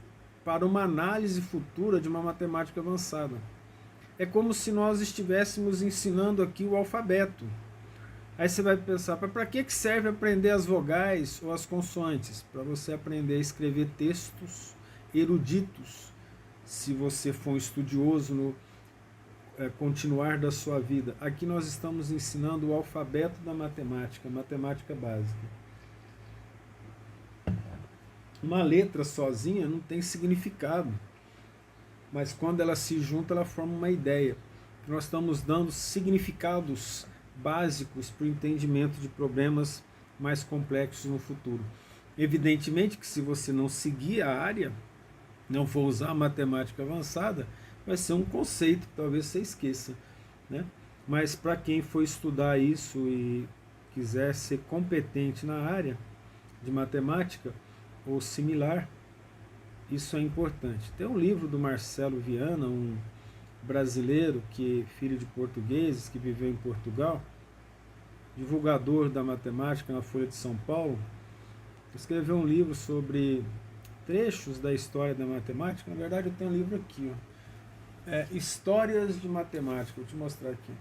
para uma análise futura de uma matemática avançada. É como se nós estivéssemos ensinando aqui o alfabeto. Aí você vai pensar, para que serve aprender as vogais ou as consoantes? Para você aprender a escrever textos eruditos, se você for um estudioso no continuar da sua vida. Aqui nós estamos ensinando o alfabeto da matemática, matemática básica. Uma letra sozinha não tem significado, mas quando ela se junta, ela forma uma ideia. Nós estamos dando significados básicos para o entendimento de problemas mais complexos no futuro. Evidentemente que se você não seguir a área, não for usar a matemática avançada, vai ser um conceito que talvez você esqueça, né? Mas para quem for estudar isso e quiser ser competente na área de matemática ou similar, isso é importante. Tem um livro do Marcelo Viana, um brasileiro que filho de portugueses, que viveu em Portugal, divulgador da matemática na Folha de São Paulo, escreveu um livro sobre trechos da história da matemática. Na verdade, eu tenho um livro aqui, ó. Histórias de Matemática. Vou te mostrar aqui.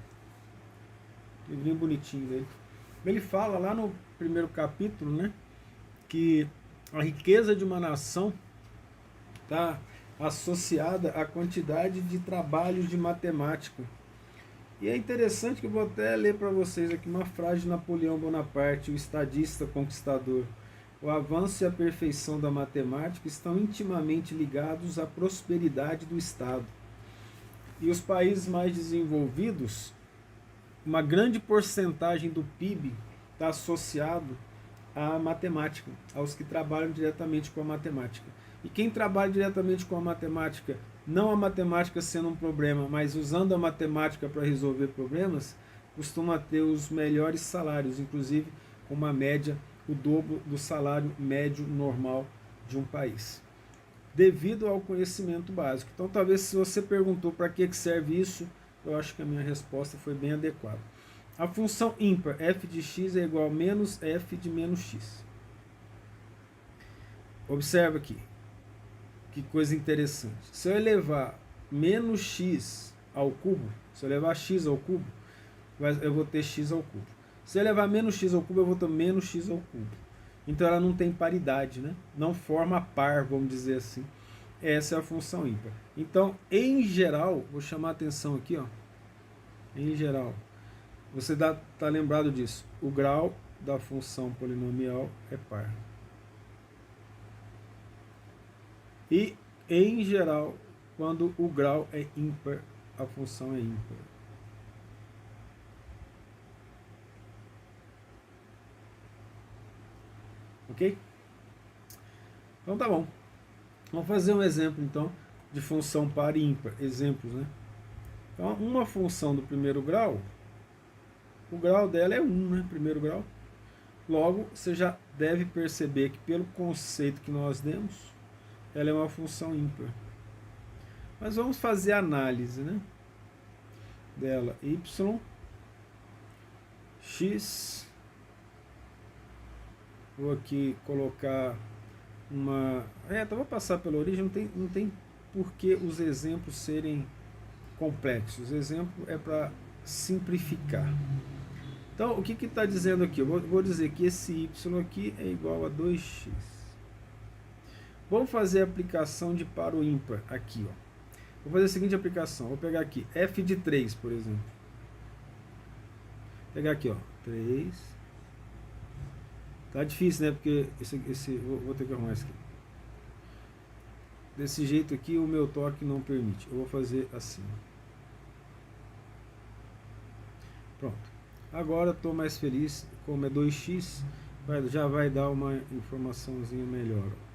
Livrinho bonitinho dele. Ele fala lá no primeiro capítulo, né, que a riqueza de uma nação está associada à quantidade de trabalhos de matemática. E é interessante que eu vou até ler para vocês aqui uma frase de Napoleão Bonaparte, o estadista conquistador. O avanço e a perfeição da matemática estão intimamente ligados à prosperidade do Estado. E os países mais desenvolvidos, uma grande porcentagem do PIB está associado à matemática, aos que trabalham diretamente com a matemática. E quem trabalha diretamente com a matemática, não a matemática sendo um problema, mas usando a matemática para resolver problemas, costuma ter os melhores salários, inclusive com uma média, o dobro do salário médio normal de um país, devido ao conhecimento básico. Então, talvez, se você perguntou para que serve isso, eu acho que a minha resposta foi bem adequada. A função ímpar f de x é igual a menos f de menos x. Observa aqui, que coisa interessante. Se eu elevar menos x ao cubo, se eu levar x ao cubo, eu vou ter x ao cubo. Se eu levar menos x ao cubo, eu vou ter menos x ao cubo. Então ela não tem paridade, né? Não forma par, vamos dizer assim. Essa é a função ímpar. Então, em geral, vou chamar a atenção aqui, ó. Em geral, você está lembrado disso. O grau da função polinomial é par. E, em geral, quando o grau é ímpar, a função é ímpar. Ok? Então tá bom. Vamos fazer um exemplo então de função par e ímpar. Exemplos, né? Então, uma função do primeiro grau, o grau dela é 1, né? Primeiro grau. Logo, você já deve perceber que pelo conceito que nós demos, ela é uma função ímpar. Mas vamos fazer a análise, né, dela. Y, x, vou aqui colocar uma... então vou passar pela origem, não tem por que os exemplos serem complexos. O exemplo é para simplificar. Então, o que está dizendo aqui? Eu vou dizer que esse y aqui é igual a 2x. Vamos fazer a aplicação de par ou ímpar aqui, ó. Vou fazer a seguinte aplicação. Vou pegar aqui f de 3, por exemplo. Vou pegar aqui, ó, 3. Tá difícil, né? Porque vou ter que arrumar isso aqui. Desse jeito aqui o meu toque não permite. Eu vou fazer assim. Pronto. Agora estou mais feliz. Como é 2x, já vai dar uma informaçãozinha melhor, ó.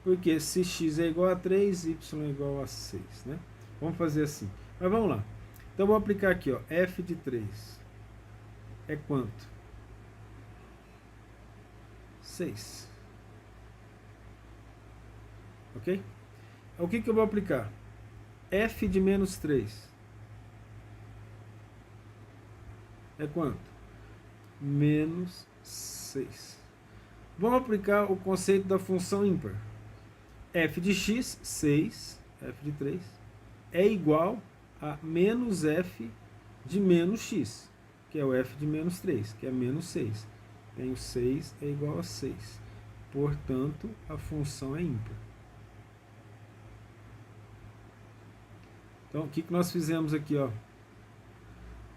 Porque se x é igual a 3, y é igual a 6, né? Vamos fazer assim. Mas vamos lá. Então vou aplicar aqui, ó, f de 3 é quanto? 6. Ok? O que eu vou aplicar? F de menos 3 é quanto? Menos 6. Vamos aplicar o conceito da função ímpar. F de x, 6, f de 3, é igual a menos f de menos x. que é o f de menos 3, que é menos 6. Tenho 6 é igual a 6. Portanto, a função é ímpar. Então, o que nós fizemos aqui? Ó?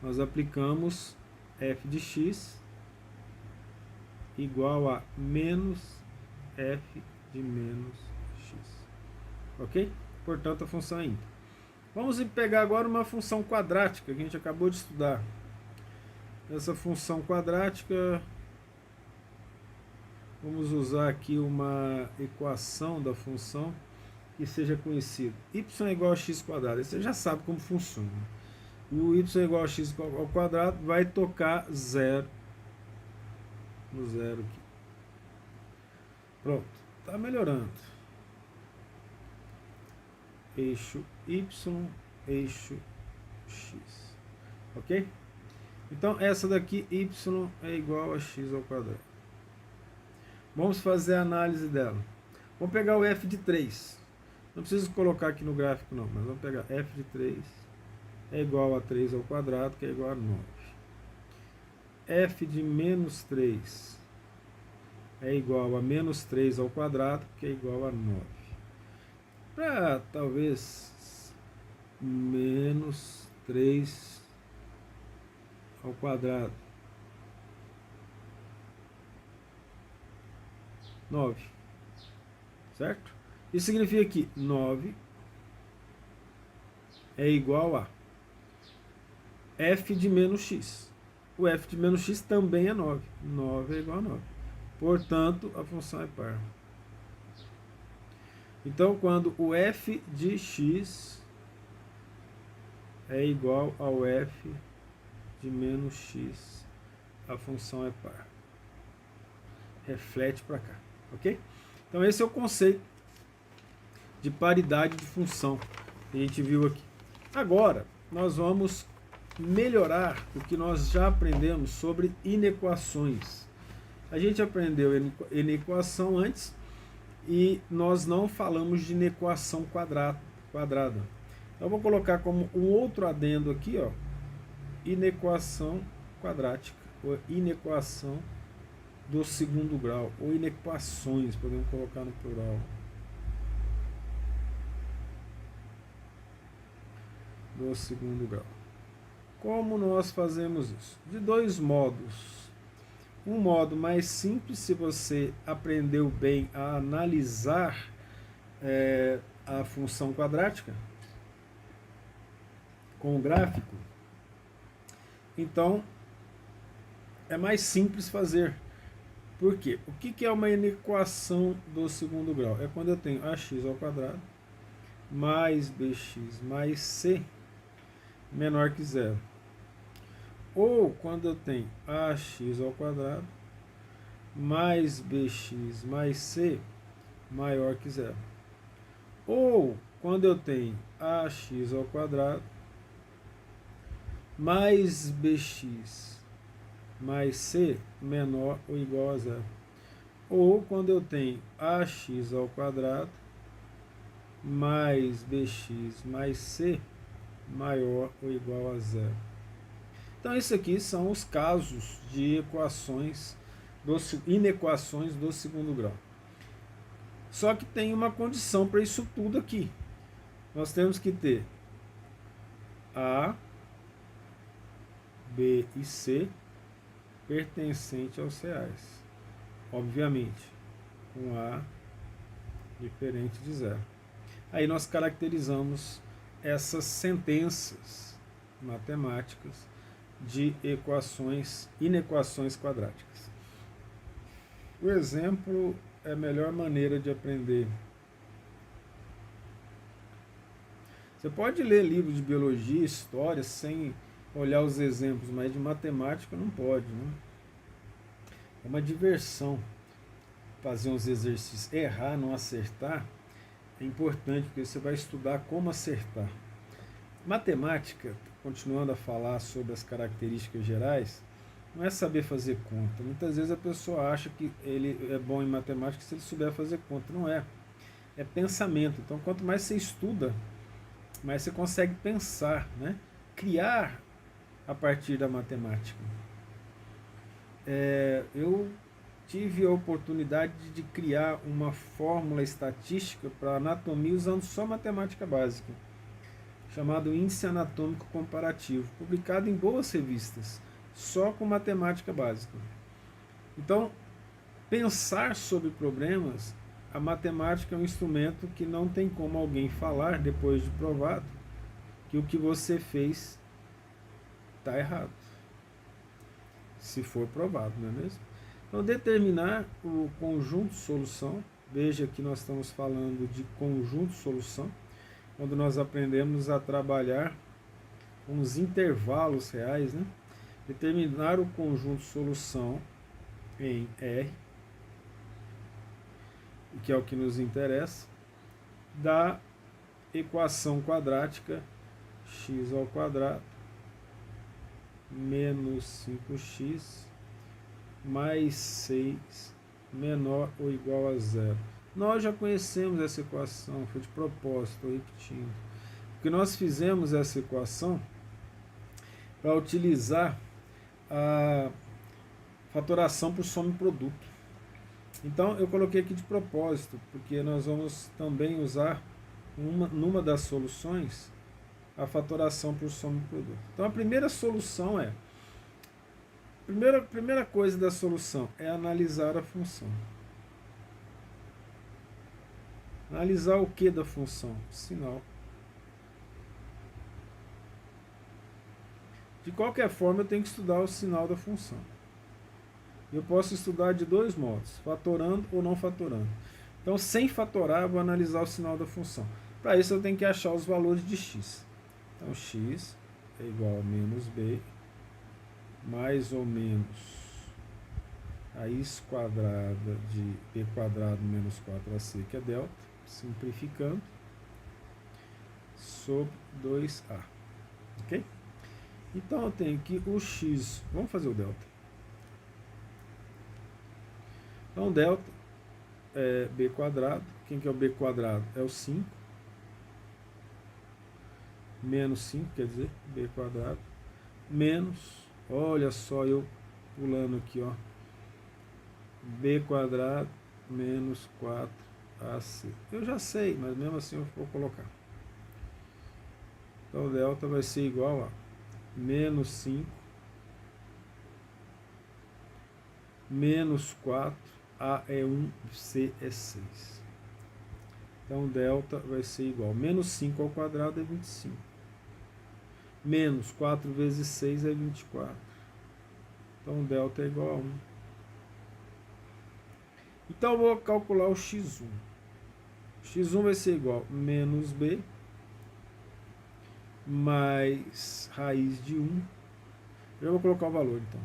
Nós aplicamos f de x igual a menos f de menos x. Ok? Portanto, a função é ímpar. Vamos pegar agora uma função quadrática que a gente acabou de estudar. Essa função quadrática, vamos usar aqui uma equação da função que seja conhecida. Y é igual a x quadrado. Você já sabe como funciona. E o y é igual a x ao quadrado vai tocar zero no zero aqui. Pronto, está melhorando. Eixo y, eixo x. Ok? Então, essa daqui, y é igual a x ao quadrado. Vamos fazer a análise dela. Vamos pegar o f de 3. Não preciso colocar aqui no gráfico não, mas vamos pegar f de 3 é igual a 3 ao quadrado, que é igual a 9. F de menos 3 é igual a menos 3 ao quadrado, que é igual a 9. Para talvez menos 3 ao quadrado. 9. Certo? Isso significa que 9 é igual a f de menos x. O f de menos x também é 9. 9 é igual a 9. Portanto, a função é par. Então, quando o f de x é igual ao f de menos x, a função é par. Reflete para cá, ok? Então, esse é o conceito de paridade de função que a gente viu aqui. Agora, nós vamos melhorar o que nós já aprendemos sobre inequações. A gente aprendeu inequação antes e nós não falamos de inequação quadrada. Então, eu vou colocar como um outro adendo aqui, ó, inequação quadrática, ou inequação do segundo grau, ou inequações, podemos colocar no plural. Do segundo grau. Como nós fazemos isso? De dois modos. Um modo mais simples, se você aprendeu bem a analisar a função quadrática com o gráfico, então é mais simples fazer. Por quê? O que é uma inequação do segundo grau? É quando eu tenho ax ao quadrado mais bx mais c menor que zero. Ou quando eu tenho ax ao quadrado mais bx mais c maior que zero. Ou quando eu tenho ax ao quadrado mais bx mais c menor ou igual a zero. Ou quando eu tenho ax ao quadrado mais bx mais c maior ou igual a zero. Então, isso aqui são os casos de inequações do segundo grau. Só que tem uma condição para isso tudo aqui. Nós temos que ter A, B e C pertencente aos reais. Obviamente, com A diferente de zero. Aí nós caracterizamos essas sentenças matemáticas de inequações quadráticas. O exemplo é a melhor maneira de aprender. Você pode ler livro de biologia, história, sem olhar os exemplos, mas de matemática não pode, né? É uma diversão fazer uns exercícios. Errar, não acertar, é importante, porque você vai estudar como acertar. Matemática, continuando a falar sobre as características gerais, não é saber fazer conta. Muitas vezes a pessoa acha que ele é bom em matemática se ele souber fazer conta. Não é. É pensamento. Então, quanto mais você estuda, mais você consegue pensar, né? Criar a partir da matemática. Eu tive a oportunidade de criar uma fórmula estatística para anatomia usando só matemática básica, chamado Índice Anatômico Comparativo, publicado em boas revistas, só com matemática básica. Então, pensar sobre problemas, a matemática é um instrumento que não tem como alguém falar, depois de provado, que o que você fez está errado, se for provado, não é mesmo? Então, determinar o conjunto solução, veja que nós estamos falando de conjunto solução, quando nós aprendemos a trabalhar com os intervalos reais, né? Determinar o conjunto solução em R, que é o que nos interessa, da equação quadrática x ao quadrado menos 5x mais 6 menor ou igual a zero. Nós já conhecemos essa equação, foi de propósito, estou repetindo. Porque nós fizemos essa equação para utilizar a fatoração por soma e produto. Então eu coloquei aqui de propósito, porque nós vamos também usar numa das soluções a fatoração por soma e produto. Então a primeira solução primeira coisa da solução é analisar a função. Analisar o que da função? Sinal. De qualquer forma, eu tenho que estudar o sinal da função. Eu posso estudar de dois modos, fatorando ou não fatorando. Então, sem fatorar, eu vou analisar o sinal da função. Para isso, eu tenho que achar os valores de x. Então, x é igual a menos b, mais ou menos raiz quadrada de b quadrado menos 4ac, que é delta, simplificando, sobre 2a. Ok? Então, eu tenho que o x, vamos fazer o delta. Então, delta é b quadrado, quem que é o b quadrado? É o 5, menos 5, quer dizer, b quadrado, menos, olha só eu pulando aqui, ó, b quadrado menos 4ac. Eu já sei, mas mesmo assim eu vou colocar. Então, o delta vai ser igual a menos 5, menos 4, A é 1, C é 6. Então, delta vai ser igual a menos 5 ao quadrado é 25. Menos 4 vezes 6 é 24. Então, delta é igual a 1. Então, eu vou calcular o x1. x1 vai ser igual a menos b mais raiz de 1. Eu vou colocar o valor, então.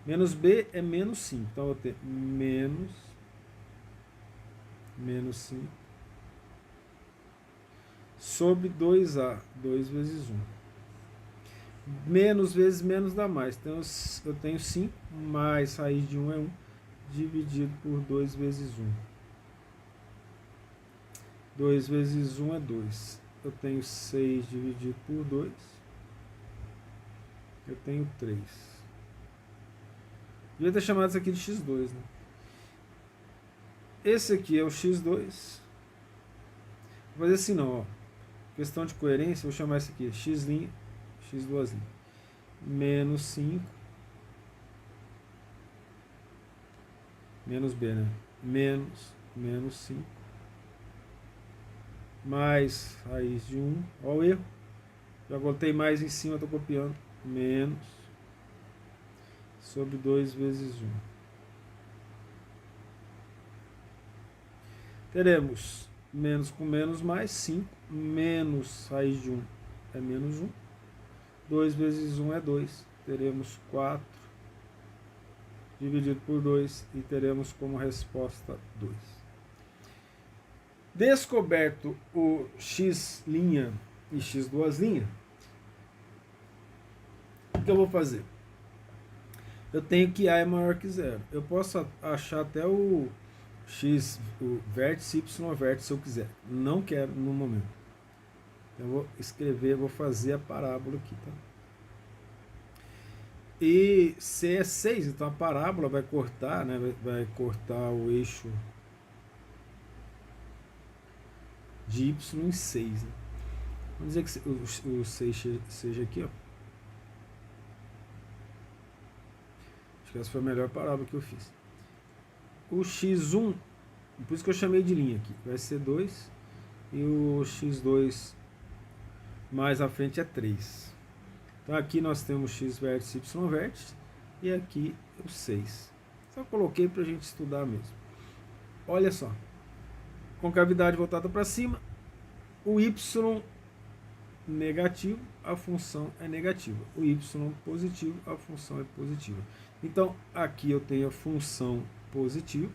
Menos b é menos 5. Então, eu vou ter menos 5 sobre 2a, 2 vezes 1. Menos vezes menos dá mais. Então, eu tenho 5 mais raiz de 1 é 1, dividido por 2 vezes 1. 2 vezes 1 é 2. Eu tenho 6 dividido por 2. Eu tenho 3. Devia ter chamado isso aqui de x2, né? Esse aqui é o x2. Vou fazer assim não, ó. Questão de coerência, vou chamar isso aqui x', x2'. Menos 5. Menos b, né? Menos 5. Mais raiz de 1. Olha o erro. Já botei mais em cima, estou copiando. Menos sobre 2 vezes 1. Teremos menos com menos mais 5. Menos raiz de 1 é menos 1. 2 vezes 1 é 2. Teremos 4 dividido por 2 e teremos como resposta 2. Descoberto o x' e x2', o que eu vou fazer? Eu tenho que A é maior que zero. Eu posso achar até o x, o vértice, y vértice se eu quiser. Não quero no momento. Eu vou escrever, vou fazer a parábola aqui, tá? E C é 6, então a parábola vai cortar, né? Vai cortar o eixo de y em 6. Né? Vamos dizer que o 6 seja aqui, ó. Acho que essa foi a melhor parábola que eu fiz. O x1, por isso que eu chamei de linha aqui, vai ser 2, e o x2 mais à frente é 3. Então aqui nós temos x vértice, y vértice, e aqui o 6. Só coloquei para a gente estudar mesmo. Olha só, concavidade voltada para cima, o y negativo, a função é negativa. O y positivo, a função é positiva. Então aqui eu tenho a função positiva,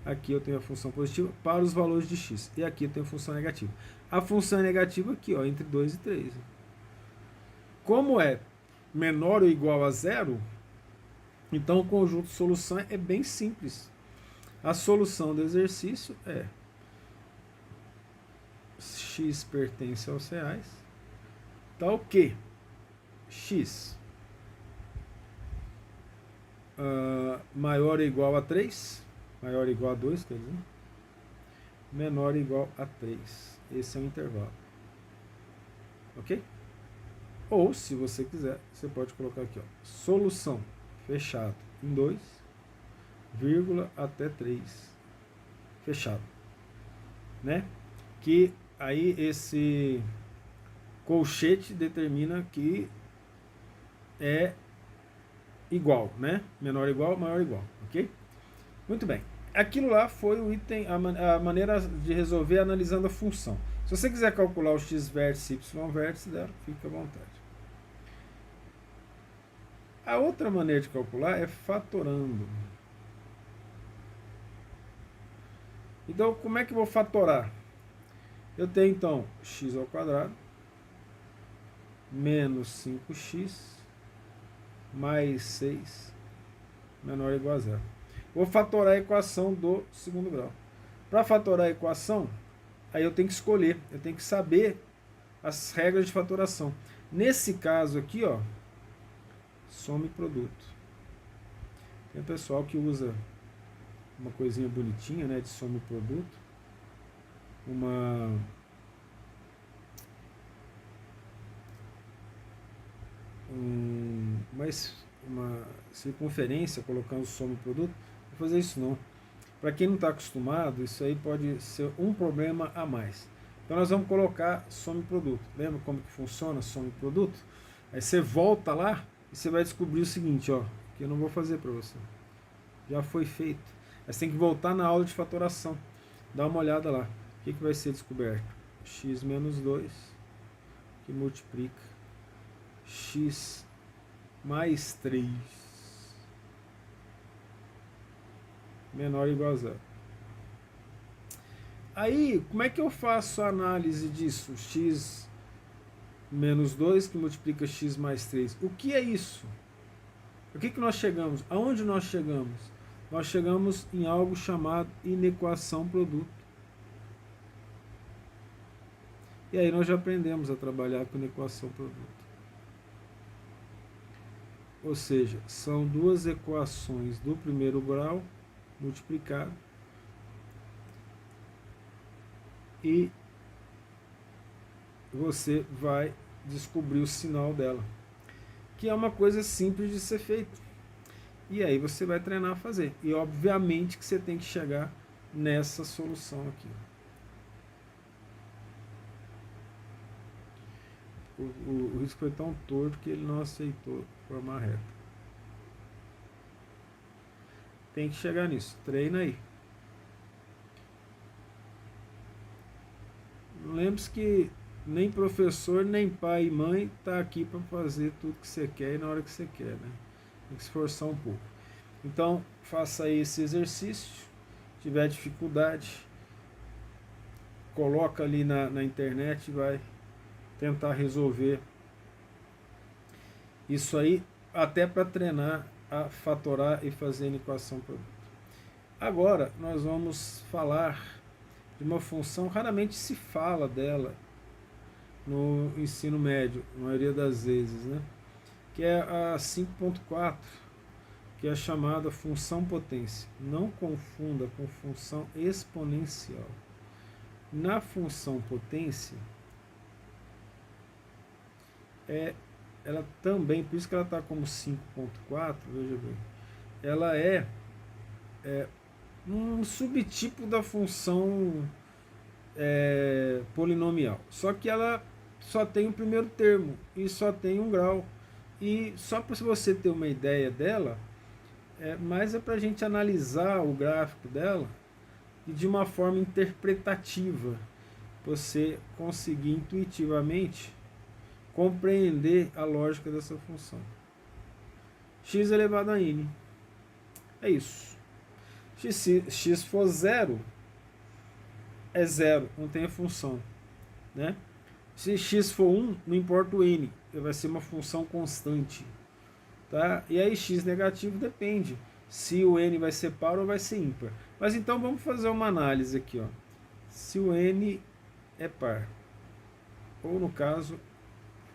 aqui eu tenho a função positiva para os valores de x, e aqui eu tenho a função negativa. A função é negativa aqui, ó, entre 2 e 3. Como é menor ou igual a zero, então o conjunto de solução é bem simples. A solução do exercício é x pertence aos reais, tal que x maior ou igual a 3, maior ou igual a 2, quer dizer, menor ou igual a 3. Esse é o intervalo. Ok? Ou, se você quiser, você pode colocar aqui, ó, solução, fechado, em 2, vírgula, até 3, fechado. Né? Que aí esse colchete determina que é igual, né? Menor igual, maior igual, ok? Muito bem. Aquilo lá foi o item, a maneira de resolver analisando a função. Se você quiser calcular o x vértice e y vértice dela, fica à vontade. A outra maneira de calcular é fatorando. Então, como é que eu vou fatorar? Eu tenho, então, x ao quadrado menos 5x mais 6 menor ou igual a zero. Vou fatorar a equação do segundo grau. Para fatorar a equação, aí eu tenho que escolher, eu tenho que saber as regras de fatoração. Nesse caso aqui, ó, soma e produto. Tem pessoal que usa uma coisinha bonitinha, né, de soma e produto. Uma circunferência colocando soma e produto. Não vou fazer isso não. Para quem não está acostumado, isso aí pode ser um problema a mais. Então nós vamos colocar soma e produto. Lembra como que funciona soma e produto? Aí você volta lá e você vai descobrir o seguinte, ó, que eu não vou fazer para você. Já foi feito. Mas tem que voltar na aula de fatoração. Dá uma olhada lá. O que vai ser descoberto? X menos 2, que multiplica x mais 3 menor ou igual a zero. Aí, como é que eu faço a análise disso? X menos 2 que multiplica x mais 3. O que é isso? O que nós chegamos? Aonde nós chegamos? Nós chegamos em algo chamado inequação produto. E aí nós já aprendemos a trabalhar com inequação produto. Ou seja, são duas equações do primeiro grau multiplicado e você vai descobrir o sinal dela, que é uma coisa simples de ser feito. E aí você vai treinar a fazer. E obviamente que você tem que chegar nessa solução aqui. O risco foi tão torto que ele não aceitou formar reta. Tem que chegar nisso. Treina aí. Lembre-se que nem professor, nem pai e mãe está aqui para fazer tudo que você quer e na hora que você quer, né? Tem que se esforçar um pouco. Então, faça aí esse exercício. Se tiver dificuldade, coloca ali na internet e vai tentar resolver isso aí, até para treinar a fatorar e fazer a equação produto. Agora, nós vamos falar de uma função, raramente se fala dela no ensino médio, a maioria das vezes, né? que é a 5.4, que é a chamada função potência. Não confunda com função exponencial. Na função potência, ela também, por isso que ela está como 5.4, veja bem, ela é um subtipo da função polinomial. Só que ela só tem o primeiro termo e só tem um grau. E só para você ter uma ideia dela, mas é para a gente analisar o gráfico dela e de uma forma interpretativa, você conseguir intuitivamente compreender a lógica dessa função. X elevado a n. É isso. X for zero, é zero, não tem a função, né? Se x for 1, não importa o n, vai ser uma função constante, tá? E aí x negativo depende se o n vai ser par ou vai ser ímpar. Mas então vamos fazer uma análise aqui, ó. Se o n é par, ou no caso,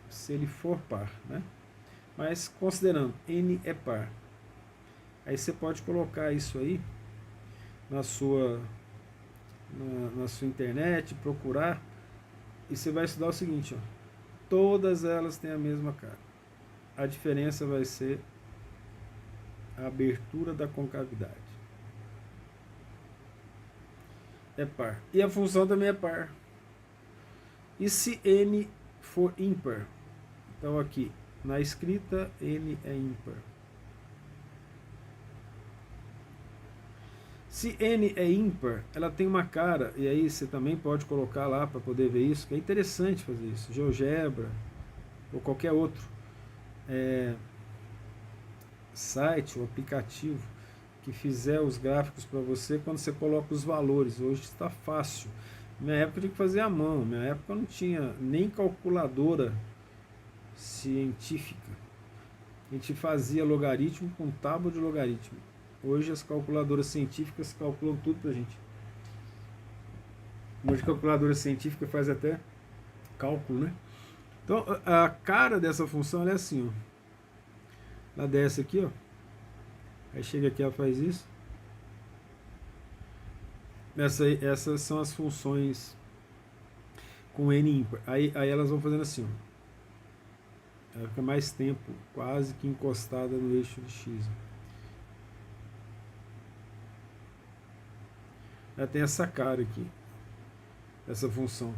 se ele for par, né? Mas considerando n é par, aí você pode colocar isso aí na sua internet, procurar, e você vai estudar o seguinte, ó, todas elas têm a mesma cara. A diferença vai ser a abertura da concavidade. É par. E a função também é par. E se n for ímpar? Então aqui, na escrita, n é ímpar. Se n é ímpar, ela tem uma cara, e aí você também pode colocar lá para poder ver isso, que é interessante fazer isso, GeoGebra ou qualquer outro site ou aplicativo que fizer os gráficos para você quando você coloca os valores. Hoje está fácil. Na minha época eu tinha que fazer à mão, na minha época não tinha nem calculadora científica. A gente fazia logaritmo com tábua de logaritmo. Hoje as calculadoras científicas calculam tudo pra gente. Hoje a calculadora científica faz até cálculo, né? Então a cara dessa função é assim, ó. Ela desce aqui, ó. Aí chega aqui, ela faz isso. Essas são as funções com n ímpar. Aí elas vão fazendo assim, ó. Ela fica mais tempo quase que encostada no eixo de x. Ela tem essa cara aqui, essa função.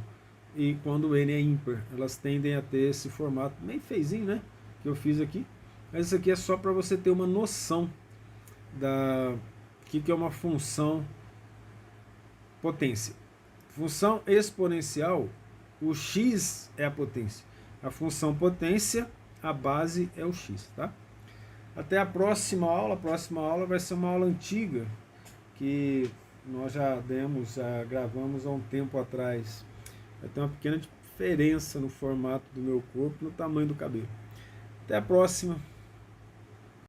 E quando n é ímpar, elas tendem a ter esse formato meio feizinho, né? Que eu fiz aqui. Mas isso aqui é só para você ter uma noção da que é uma função potência. Função exponencial, o x é a potência. A função potência, a base é o x, tá? Até a próxima aula. A próxima aula vai ser uma aula antiga que nós já gravamos há um tempo atrás. Vai ter uma pequena diferença no formato do meu corpo e no tamanho do cabelo. Até a próxima.